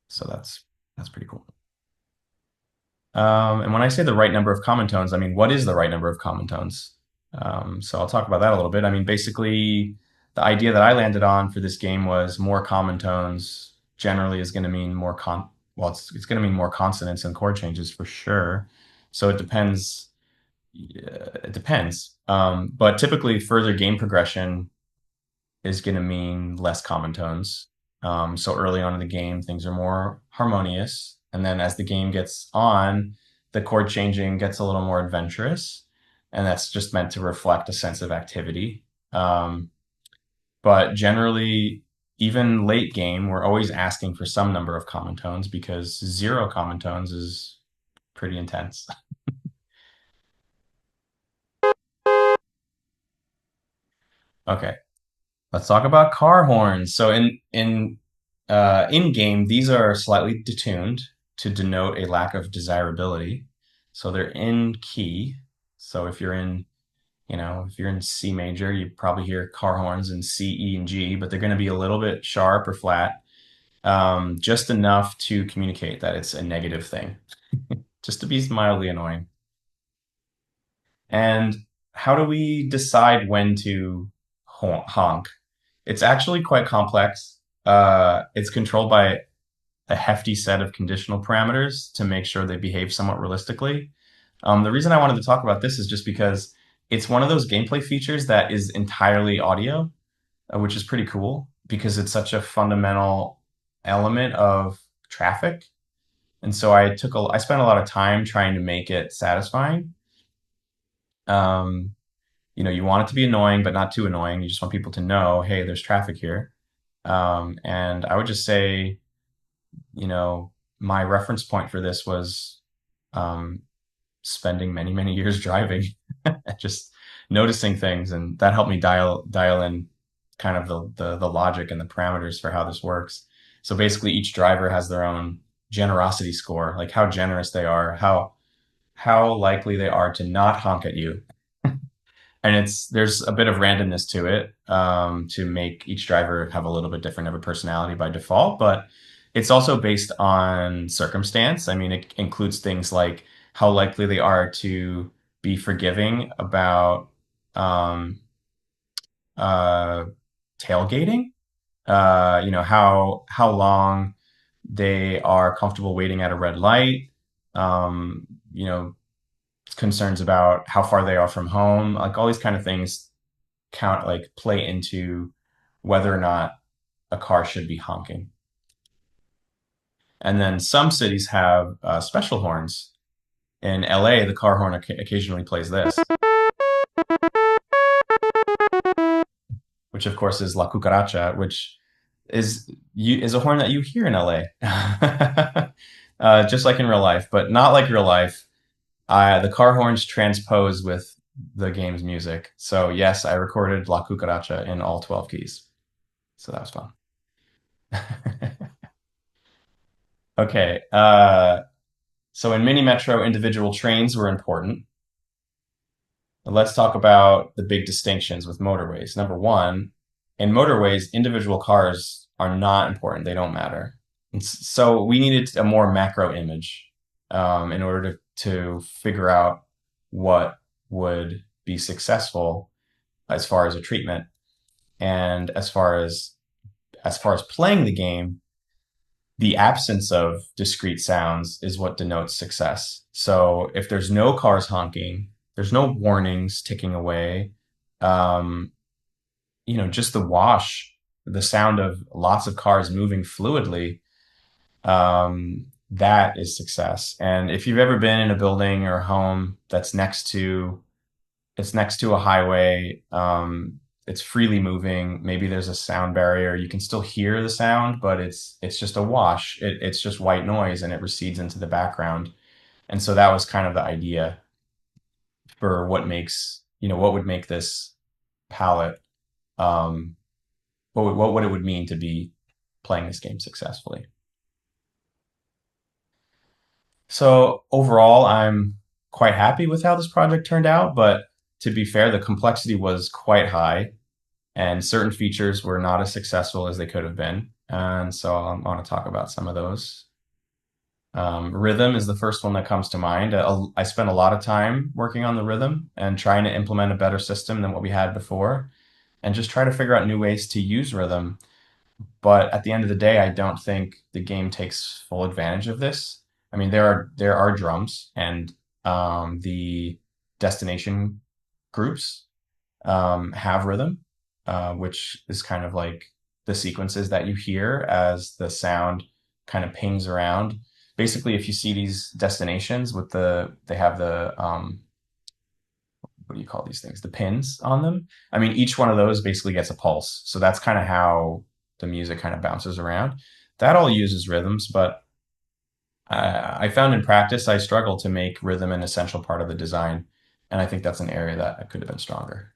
so that's pretty cool. And when I say the right number of common tones, I mean, what is the right number of common tones? So I'll talk about that a little bit. I mean, basically, the idea that I landed on for this game was more common tones generally is going to mean it's going to mean more consonants and chord changes for sure. So it depends. It depends. But typically, further game progression is going to mean less common tones. So early on in the game, things are more harmonious. And then as the game gets on, the chord changing gets a little more adventurous. And that's just meant to reflect a sense of activity. But generally, even late game, we're always asking for some number of common tones because 0 common tones is pretty intense. Okay, let's talk about car horns. So in game, these are slightly detuned to denote a lack of desirability. So they're in key. So if you're in You know, if you're in C major, you probably hear car horns in C, E, and G, but they're going to be a little bit sharp or flat, just enough to communicate that it's a negative thing, just to be mildly annoying. And how do we decide when to honk? It's actually quite complex. It's controlled by a hefty set of conditional parameters to make sure they behave somewhat realistically. The reason I wanted to talk about this is just because it's one of those gameplay features that is entirely audio, which is pretty cool because it's such a fundamental element of traffic. And so I spent a lot of time trying to make it satisfying. Um, you know, you want it to be annoying, but not too annoying. You just want people to know, hey, there's traffic here. And I would just say, you know, my reference point for this was um, spending many, many years driving and just noticing things, and that helped me dial in kind of the logic and the parameters for how this works. So basically, each driver has their own generosity score, like how generous they are, how likely they are to not honk at you, and there's a bit of randomness to it, to make each driver have a little bit different of a personality by default, but it's also based on circumstance. I mean, it includes things like how likely they are to be forgiving about um, uh, tailgating. You know, how long they are comfortable waiting at a red light. You know, concerns about how far they are from home, like all these kind of things play into whether or not a car should be honking. And then some cities have special horns. In LA, the car horn occasionally plays this, which of course is La Cucaracha, which is a horn that you hear in LA, just like in real life, but not like real life. The car horns transpose with the game's music. So yes, I recorded La Cucaracha in all 12 keys. So that was fun. Okay. So in Mini Metro, individual trains were important. Let's talk about the big distinctions with motorways. Number one, in motorways, individual cars are not important. They don't matter. And so we needed a more macro image, in order to figure out what would be successful as far as a treatment. And as far as playing the game, the absence of discrete sounds is what denotes success. So if there's no cars honking, there's no warnings ticking away, um, you know, just the sound of lots of cars moving fluidly, that is success. And if you've ever been in a building or a home it's next to a highway. It's freely moving. Maybe there's a sound barrier. You can still hear the sound, but it's just a wash. It's just white noise, and it recedes into the background. And so that was kind of the idea for what would make this palette, um, what it would mean to be playing this game successfully. So overall, I'm quite happy with how this project turned out, but to be fair, the complexity was quite high, and certain features were not as successful as they could have been. And so I want to talk about some of those. Rhythm is the first one that comes to mind. I spent a lot of time working on the rhythm and trying to implement a better system than what we had before, and just try to figure out new ways to use rhythm. But at the end of the day, I don't think the game takes full advantage of this. I mean, there are drums, and the destination groups have rhythm, which is kind of like the sequences that you hear as the sound kind of pings around. Basically, if you see these destinations they have the what do you call these things? The pins on them. I mean, each one of those basically gets a pulse. So that's kind of how the music kind of bounces around. That all uses rhythms, but I found in practice I struggle to make rhythm an essential part of the design, and I think that's an area that I could have been stronger.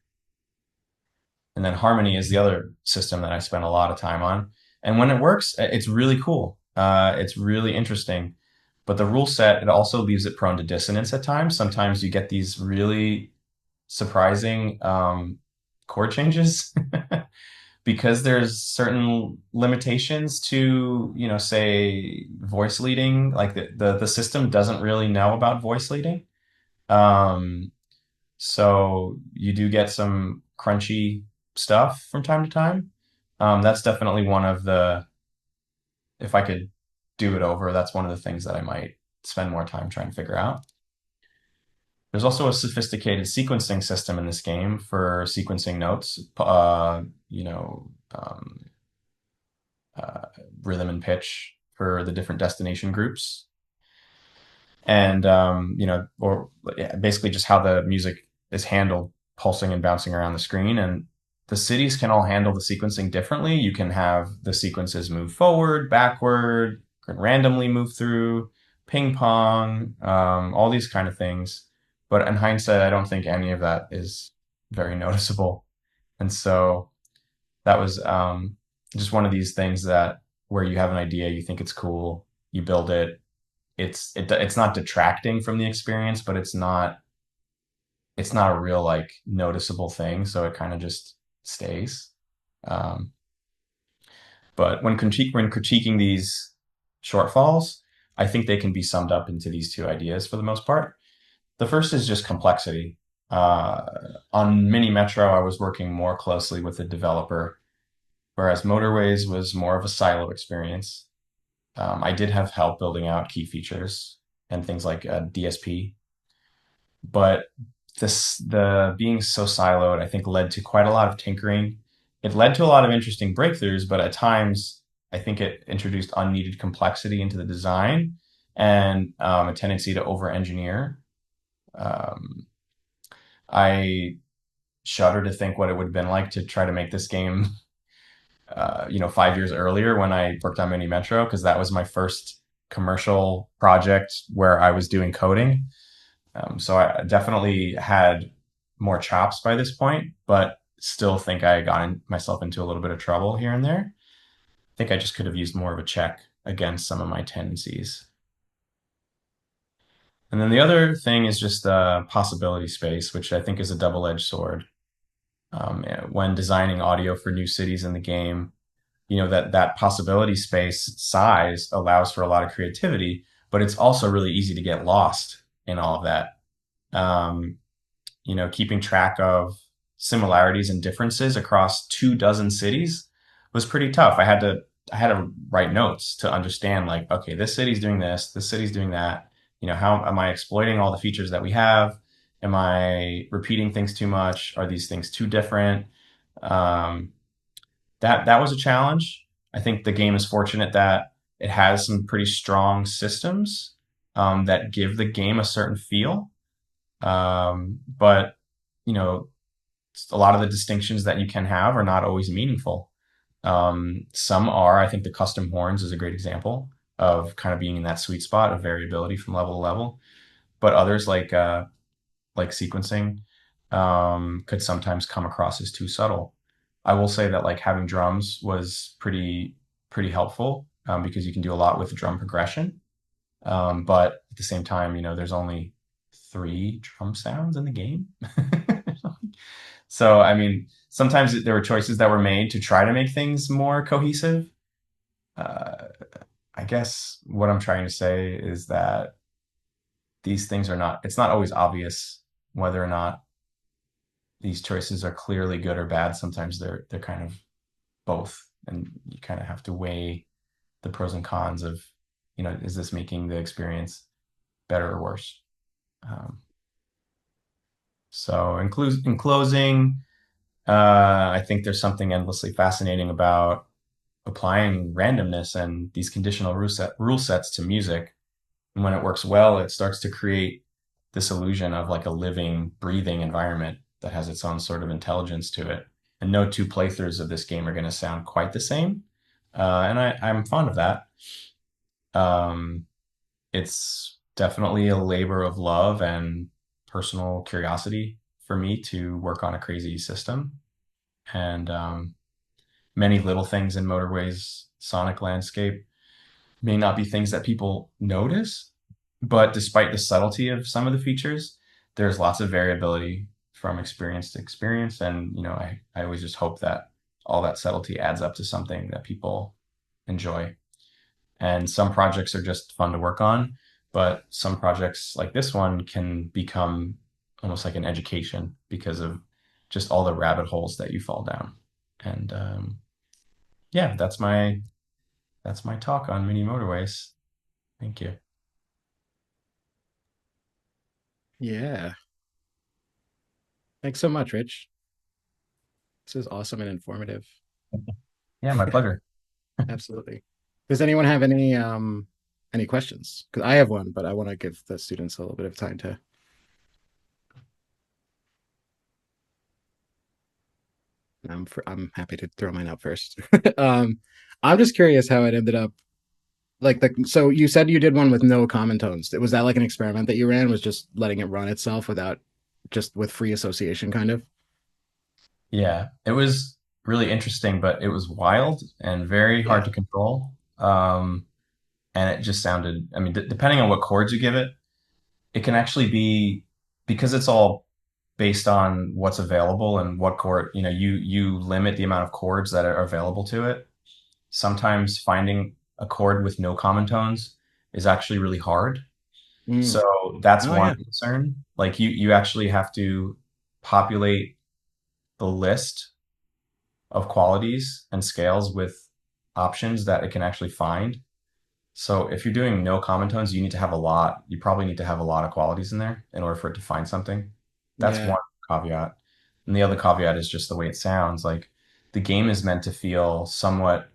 And then Harmony is the other system that I spent a lot of time on. And when it works, it's really cool. It's really interesting. But the rule set, it also leaves it prone to dissonance at times. Sometimes you get these really surprising chord changes because there's certain limitations to, say voice leading. Like the system doesn't really know about voice leading. Um, so you do get some crunchy stuff from time to time. That's definitely one of the, if I could do it over, that's one of the things that I might spend more time trying to figure out. There's also a sophisticated sequencing system in this game for sequencing notes, uh, rhythm and pitch for the different destination groups, and or yeah, basically just how the music is handled, pulsing and bouncing around the screen. And the cities can all handle the sequencing differently. You can have the sequences move forward, backward, can randomly move through, ping pong, all these kind of things. But in hindsight, I don't think any of that is very noticeable. And so that was just one of these things that where you have an idea, you think it's cool, you build it. It's not detracting from the experience, but it's not a real like noticeable thing, so it kind of just stays. Um, but when critiquing these shortfalls, I think they can be summed up into these two ideas for the most part. The first is just complexity. Uh, on Mini Metro, I was working more closely with the developer, whereas Motorways was more of a silo experience. I did have help building out key features and things like DSP, but the being so siloed, I think, led to quite a lot of tinkering. It led to a lot of interesting breakthroughs, but at times, I think it introduced unneeded complexity into the design and a tendency to over-engineer. Um, I shudder to think what it would have been like to try to make this game 5 years earlier when I worked on Mini Metro, because that was my first commercial project where I was doing coding. So I definitely had more chops by this point, but still think I got myself into a little bit of trouble here and there. I think I just could have used more of a check against some of my tendencies. And then the other thing is just possibility space, which I think is a double-edged sword. When designing audio for new cities in the game, that possibility space size allows for a lot of creativity, but it's also really easy to get lost in all of that. Um, Keeping track of similarities and differences across 24 cities was pretty tough. I had to write notes to understand, like, okay, this city's doing this city's doing that. How am I exploiting all the features that we have? Am I repeating things too much? Are these things too different? Um, that was a challenge. I think the game is fortunate that it has some pretty strong systems that give the game a certain feel. But you know, a lot of the distinctions that you can have are not always meaningful. Some are. I think the custom horns is a great example of kind of being in that sweet spot of variability from level to level. But others like sequencing could sometimes come across as too subtle. I will say that like having drums was pretty helpful because you can do a lot with drum progression. But at the same time, there's only three drum sounds in the game. So, I mean, sometimes there were choices that were made to try to make things more cohesive. Uh, I guess what I'm trying to say is that these things it's not always obvious whether or not these choices are clearly good or bad. Sometimes they're kind of both, and you kind of have to weigh the pros and cons of, is this making the experience better or worse? Um, so in closing, I think there's something endlessly fascinating about applying randomness and these conditional rule sets to music. And when it works well, it starts to create this illusion of like a living, breathing environment that has its own sort of intelligence to it. And no two playthroughs of this game are going to sound quite the same. And I'm fond of that. Um, it's definitely a labor of love and personal curiosity for me to work on a crazy system. And many little things in Motorways sonic landscape may not be things that people notice, but despite the subtlety of some of the features, there's lots of variability from experience to experience. And, I always just hope that all that subtlety adds up to something that people enjoy. And some projects are just fun to work on, but some projects like this one can become almost like an education because of just all the rabbit holes that you fall down. And yeah, that's my talk on mini motorways. Thank you. Yeah. Thanks so much, Rich. This is awesome and informative. Yeah, my pleasure. Absolutely. Does anyone have any questions? Because I have one, but I want to give the students a little bit of time to. I'm happy to throw mine out first. um, I'm just curious how it ended up. Like so you said you did one with no common tones. Was that like an experiment that you ran? Was just letting it run itself without just with free association kind of? Yeah, it was really interesting, but it was wild and very hard Yeah. to control. And it just sounded, I mean, depending on what chords you give it, it can actually be because it's all based on what's available and what chord, you limit the amount of chords that are available to it. Sometimes finding a chord with no common tones is actually really hard. Mm. So that's Oh one yeah. concern. Like you actually have to populate the list of qualities and scales with options that it can actually find. So if you're doing no common tones, you probably need to have a lot of qualities in there in order for it to find something. That's Yeah. one caveat. And the other caveat is just the way it sounds. Like the game is meant to feel somewhat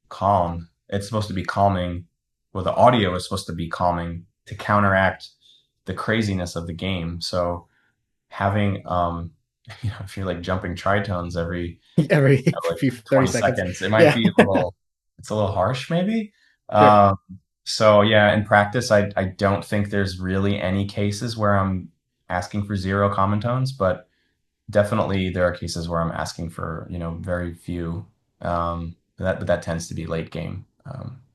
calm. It's supposed to be calming. Well, the audio is supposed to be calming to counteract the craziness of the game. So having, if you're like jumping tritones every Every like few 30 20 seconds. seconds. It might Yeah. be it's a little harsh maybe. Sure. Um, so yeah, in practice, I don't think there's really any cases where I'm asking for zero common tones, but definitely there are cases where I'm asking for, very few. But that tends to be late game.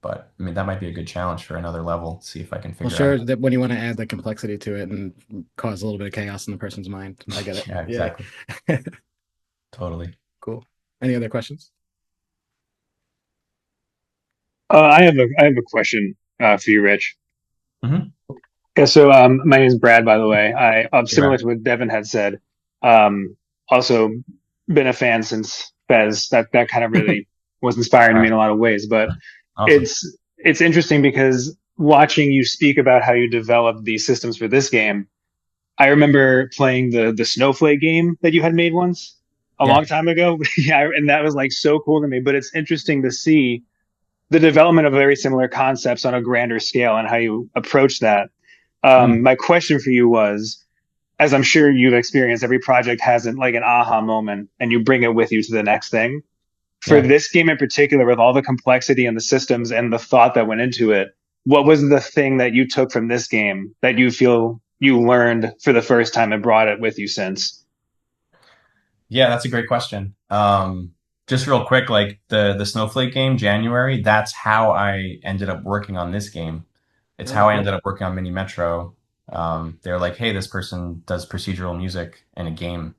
But I mean, that might be a good challenge for another level. See if I can Well, figure out. sure, that when you want to add the complexity to it and cause a little bit of chaos in the person's mind. I get it. Yeah, Yeah. exactly. Totally. Cool. Any other questions? I have a question for you, Rich. Hmm. Yeah, so my name is Brad, by the way. Hey, Brad. Similar to what Devin had said. Also been a fan since Fez. That kind of really was inspiring All to me right. in a lot of ways. But Awesome. it's interesting because watching you speak about how you developed these systems for this game, I remember playing the Snowflake game that you had made once a long Yeah. time ago. Yeah, and that was like so cool to me. But it's interesting to see the development of very similar concepts on a grander scale and how you approach that. Mm, My question for you was, as I'm sure you've experienced, every project has like an aha moment, and you bring it with you to the next thing. For yeah. this game in particular, with all the complexity and the systems and the thought that went into it, what was the thing that you took from this game that you feel you learned for the first time and brought it with you since? Yeah, that's a great question. Just real quick, like the Snowflake game, January, that's how I ended up working on this game. It's Oh, how I cool. ended up working on Mini Metro. They're like, hey, this person does procedural music in a game,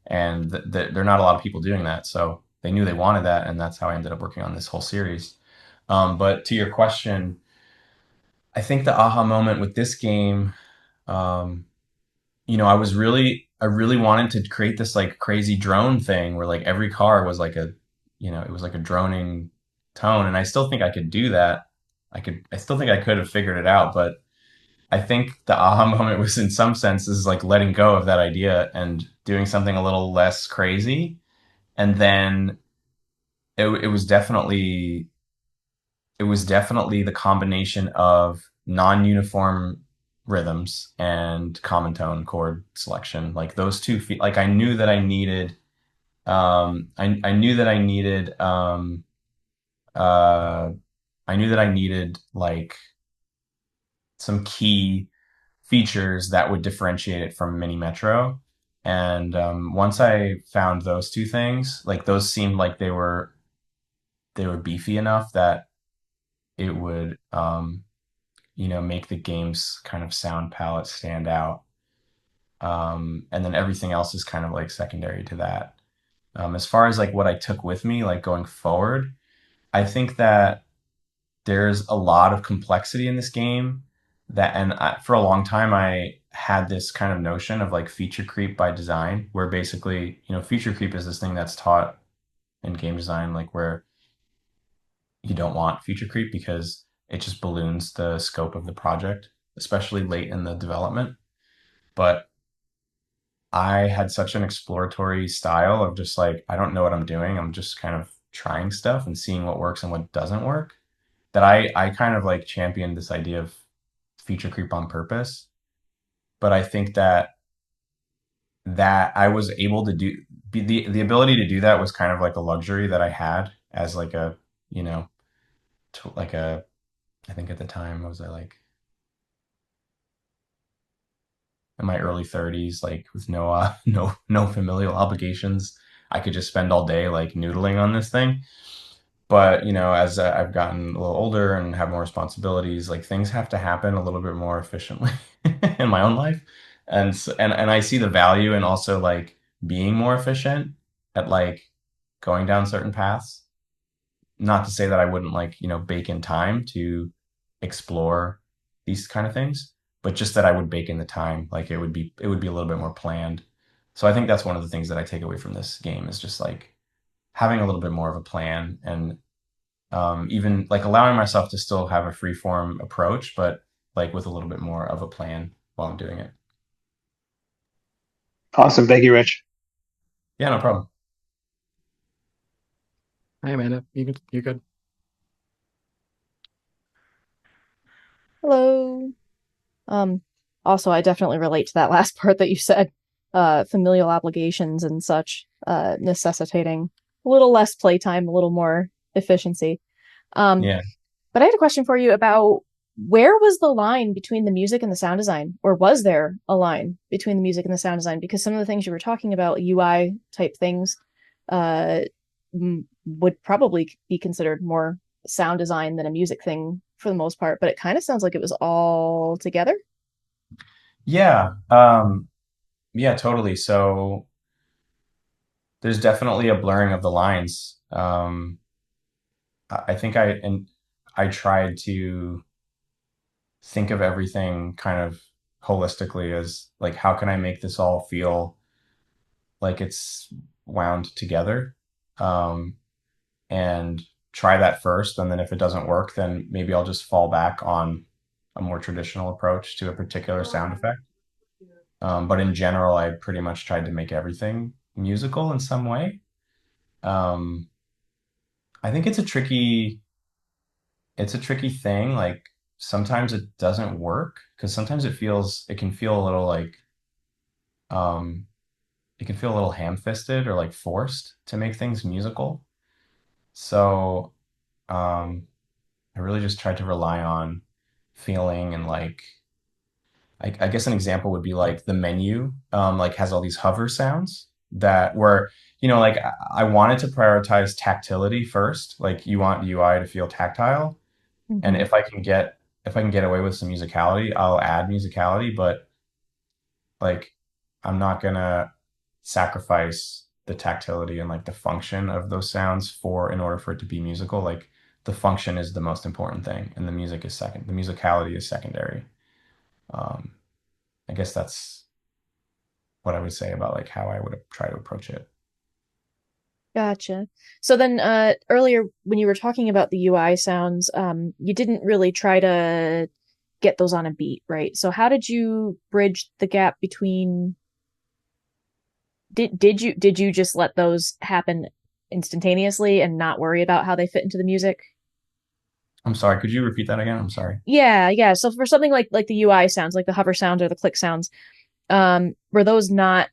and there are not a lot of people doing that, so they knew they wanted that, and that's how I ended up working on this whole series. But to your question, I think the aha moment with this game, um, I really wanted to create this like crazy drone thing where like every car was like it was like a droning tone. And I still think I could do that. I still think I could have figured it out, but I think the aha moment was in some senses like letting go of that idea and doing something a little less crazy. And then it was definitely the combination of non-uniform rhythms and common tone chord selection. Like those two, like I knew that I needed, I knew that I needed, uh, I knew that I needed like some key features that would differentiate it from Mini Metro. And once I found those two things, like those seemed like they were beefy enough that it would make the game's kind of sound palette stand out. And then everything else is kind of like secondary to that. As far as like what I took with me, like going forward, I think that there's a lot of complexity in this game for a long time I had this kind of notion of like feature creep by design, where basically, feature creep is this thing that's taught in game design, like where you don't want feature creep because it just balloons the scope of the project, especially late in the development. But I had such an exploratory style of just like, I don't know what I'm doing. I'm just kind of trying stuff and seeing what works and what doesn't work, that I kind of like championed this idea of feature creep on purpose. But I think that I was able to the ability to do that was kind of like a luxury that I had as like a, you know, like a, I think at the time, what was I like in my early 30s, like with no, no familial obligations. I could just spend all day like noodling on this thing. But, as I've gotten a little older and have more responsibilities, like things have to happen a little bit more efficiently in my own life. And I see the value in also like being more efficient at like going down certain paths. Not to say that I wouldn't like, bake in time to explore these kind of things, but just that I would bake in the time. Like it would be a little bit more planned. So I think that's one of the things that I take away from this game is just like having a little bit more of a plan, and even like allowing myself to still have a free form approach, but like with a little bit more of a plan while I'm doing it. Awesome. Thank you, Rich. Yeah, no problem. Hi, Amanda. You good? Hello. Um, Also, I definitely relate to that last part that you said, familial obligations and such, necessitating a little less playtime, a little more efficiency. Um, Yeah. but I had a question for you about where was the line between the music and the sound design, or was there a line between the music and the sound design? Because some of the things you were talking about, UI type things, uh, would probably be considered more sound design than a music thing for the most part, but it kind of sounds like it was all together. Yeah. Yeah, totally. So there's definitely a blurring of the lines. I think I tried to think of everything kind of holistically as like, how can I make this all feel like it's wound together? Um, and try that first. And then if it doesn't work, then maybe I'll just fall back on a more traditional approach to a particular sound effect. But in general, I pretty much tried to make everything musical in some way. Um, I think it's a tricky thing. Like sometimes it doesn't work because sometimes it can feel a little like, um, it can feel a little ham-fisted or like forced to make things musical. So, um, I really just tried to rely on feeling and like I guess an example would be like the menu like has all these hover sounds that were, like I wanted to prioritize tactility first. Like you want UI to feel tactile. And Hmm. if I can get away with some musicality, I'll add musicality, but like I'm not gonna sacrifice the tactility and like the function of those sounds for in order for it to be musical. Like the function is the most important thing, and the music is second. The musicality is secondary. Um, I guess that's what I would say about like how I would try to approach it. Gotcha. So then, earlier when you were talking about the UI sounds, you didn't really try to get those on a beat, right? So how did you bridge the gap between did you just let those happen instantaneously and not worry about how they fit into the music? I'm sorry, could you repeat that again? I'm sorry. Yeah, yeah. So for something like the UI sounds, like the hover sounds or the click sounds, were those not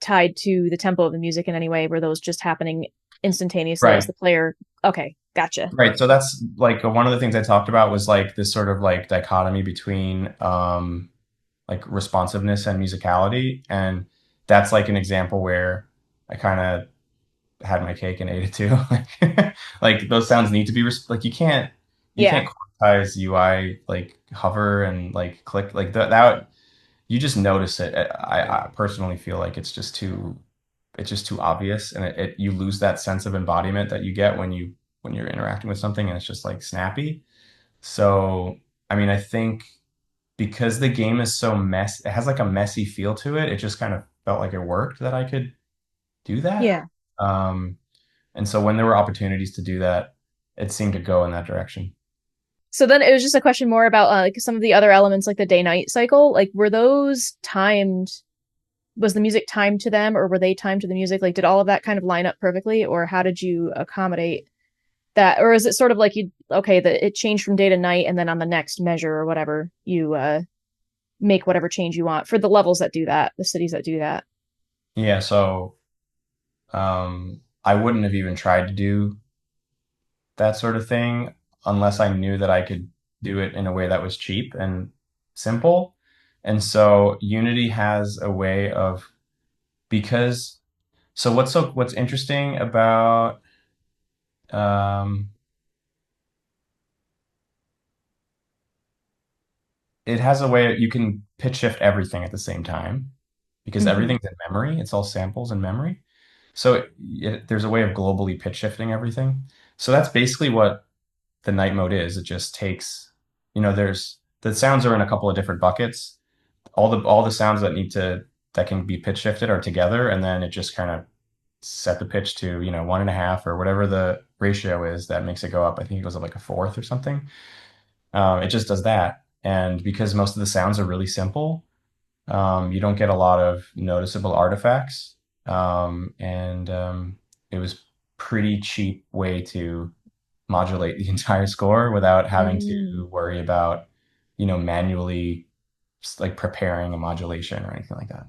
tied to the tempo of the music in any way? Were those just happening instantaneously as Right. the player? Okay, gotcha. Right. So that's like one of the things I talked about was like this sort of like dichotomy between like responsiveness and musicality. And that's like an example where I kind of had my cake and ate it too. Like those sounds need to be like you Yeah. can't quantize UI like hover and like click like that. you just notice it. I personally feel like it's just too obvious, and you lose that sense of embodiment that you get when you're interacting with something and it's just like snappy. So, I mean, I think because the game is so it has like a messy feel to it. It just kind of felt like it worked that I could do that. Yeah. Um, and so when there were opportunities to do that, it seemed to go in that direction. So then it was just a question more about like some of the other elements, like the day night cycle. Like, were those timed? Was the music timed to them, or were they timed to the music? Like, did all of that kind of line up perfectly, or how did you accommodate that? Or is it sort of like you okay that it changed from day to night, and then on the next measure or whatever you make whatever change you want for the levels that do that, the cities that do that? Yeah, so I wouldn't have even tried to do that sort of thing unless I knew that I could do it in a way that was cheap and simple. And so Unity has a way of because what's interesting about um, it has a way you can pitch shift everything at the same time because Mm-hmm. everything's in memory. It's all samples in memory. So there's a way of globally pitch shifting everything. So that's basically what the night mode is. It just takes, there's the sounds are in a couple of different buckets. All the sounds that can be pitch shifted are together, and then it just kind of set the pitch to, 1.5 or whatever the ratio is that makes it go up. I think it goes up like a fourth or something. It just does that. And because most of the sounds are really simple, you don't get a lot of noticeable artifacts. And it was pretty cheap way to modulate the entire score without having Mm. to worry about, manually like preparing a modulation or anything like that.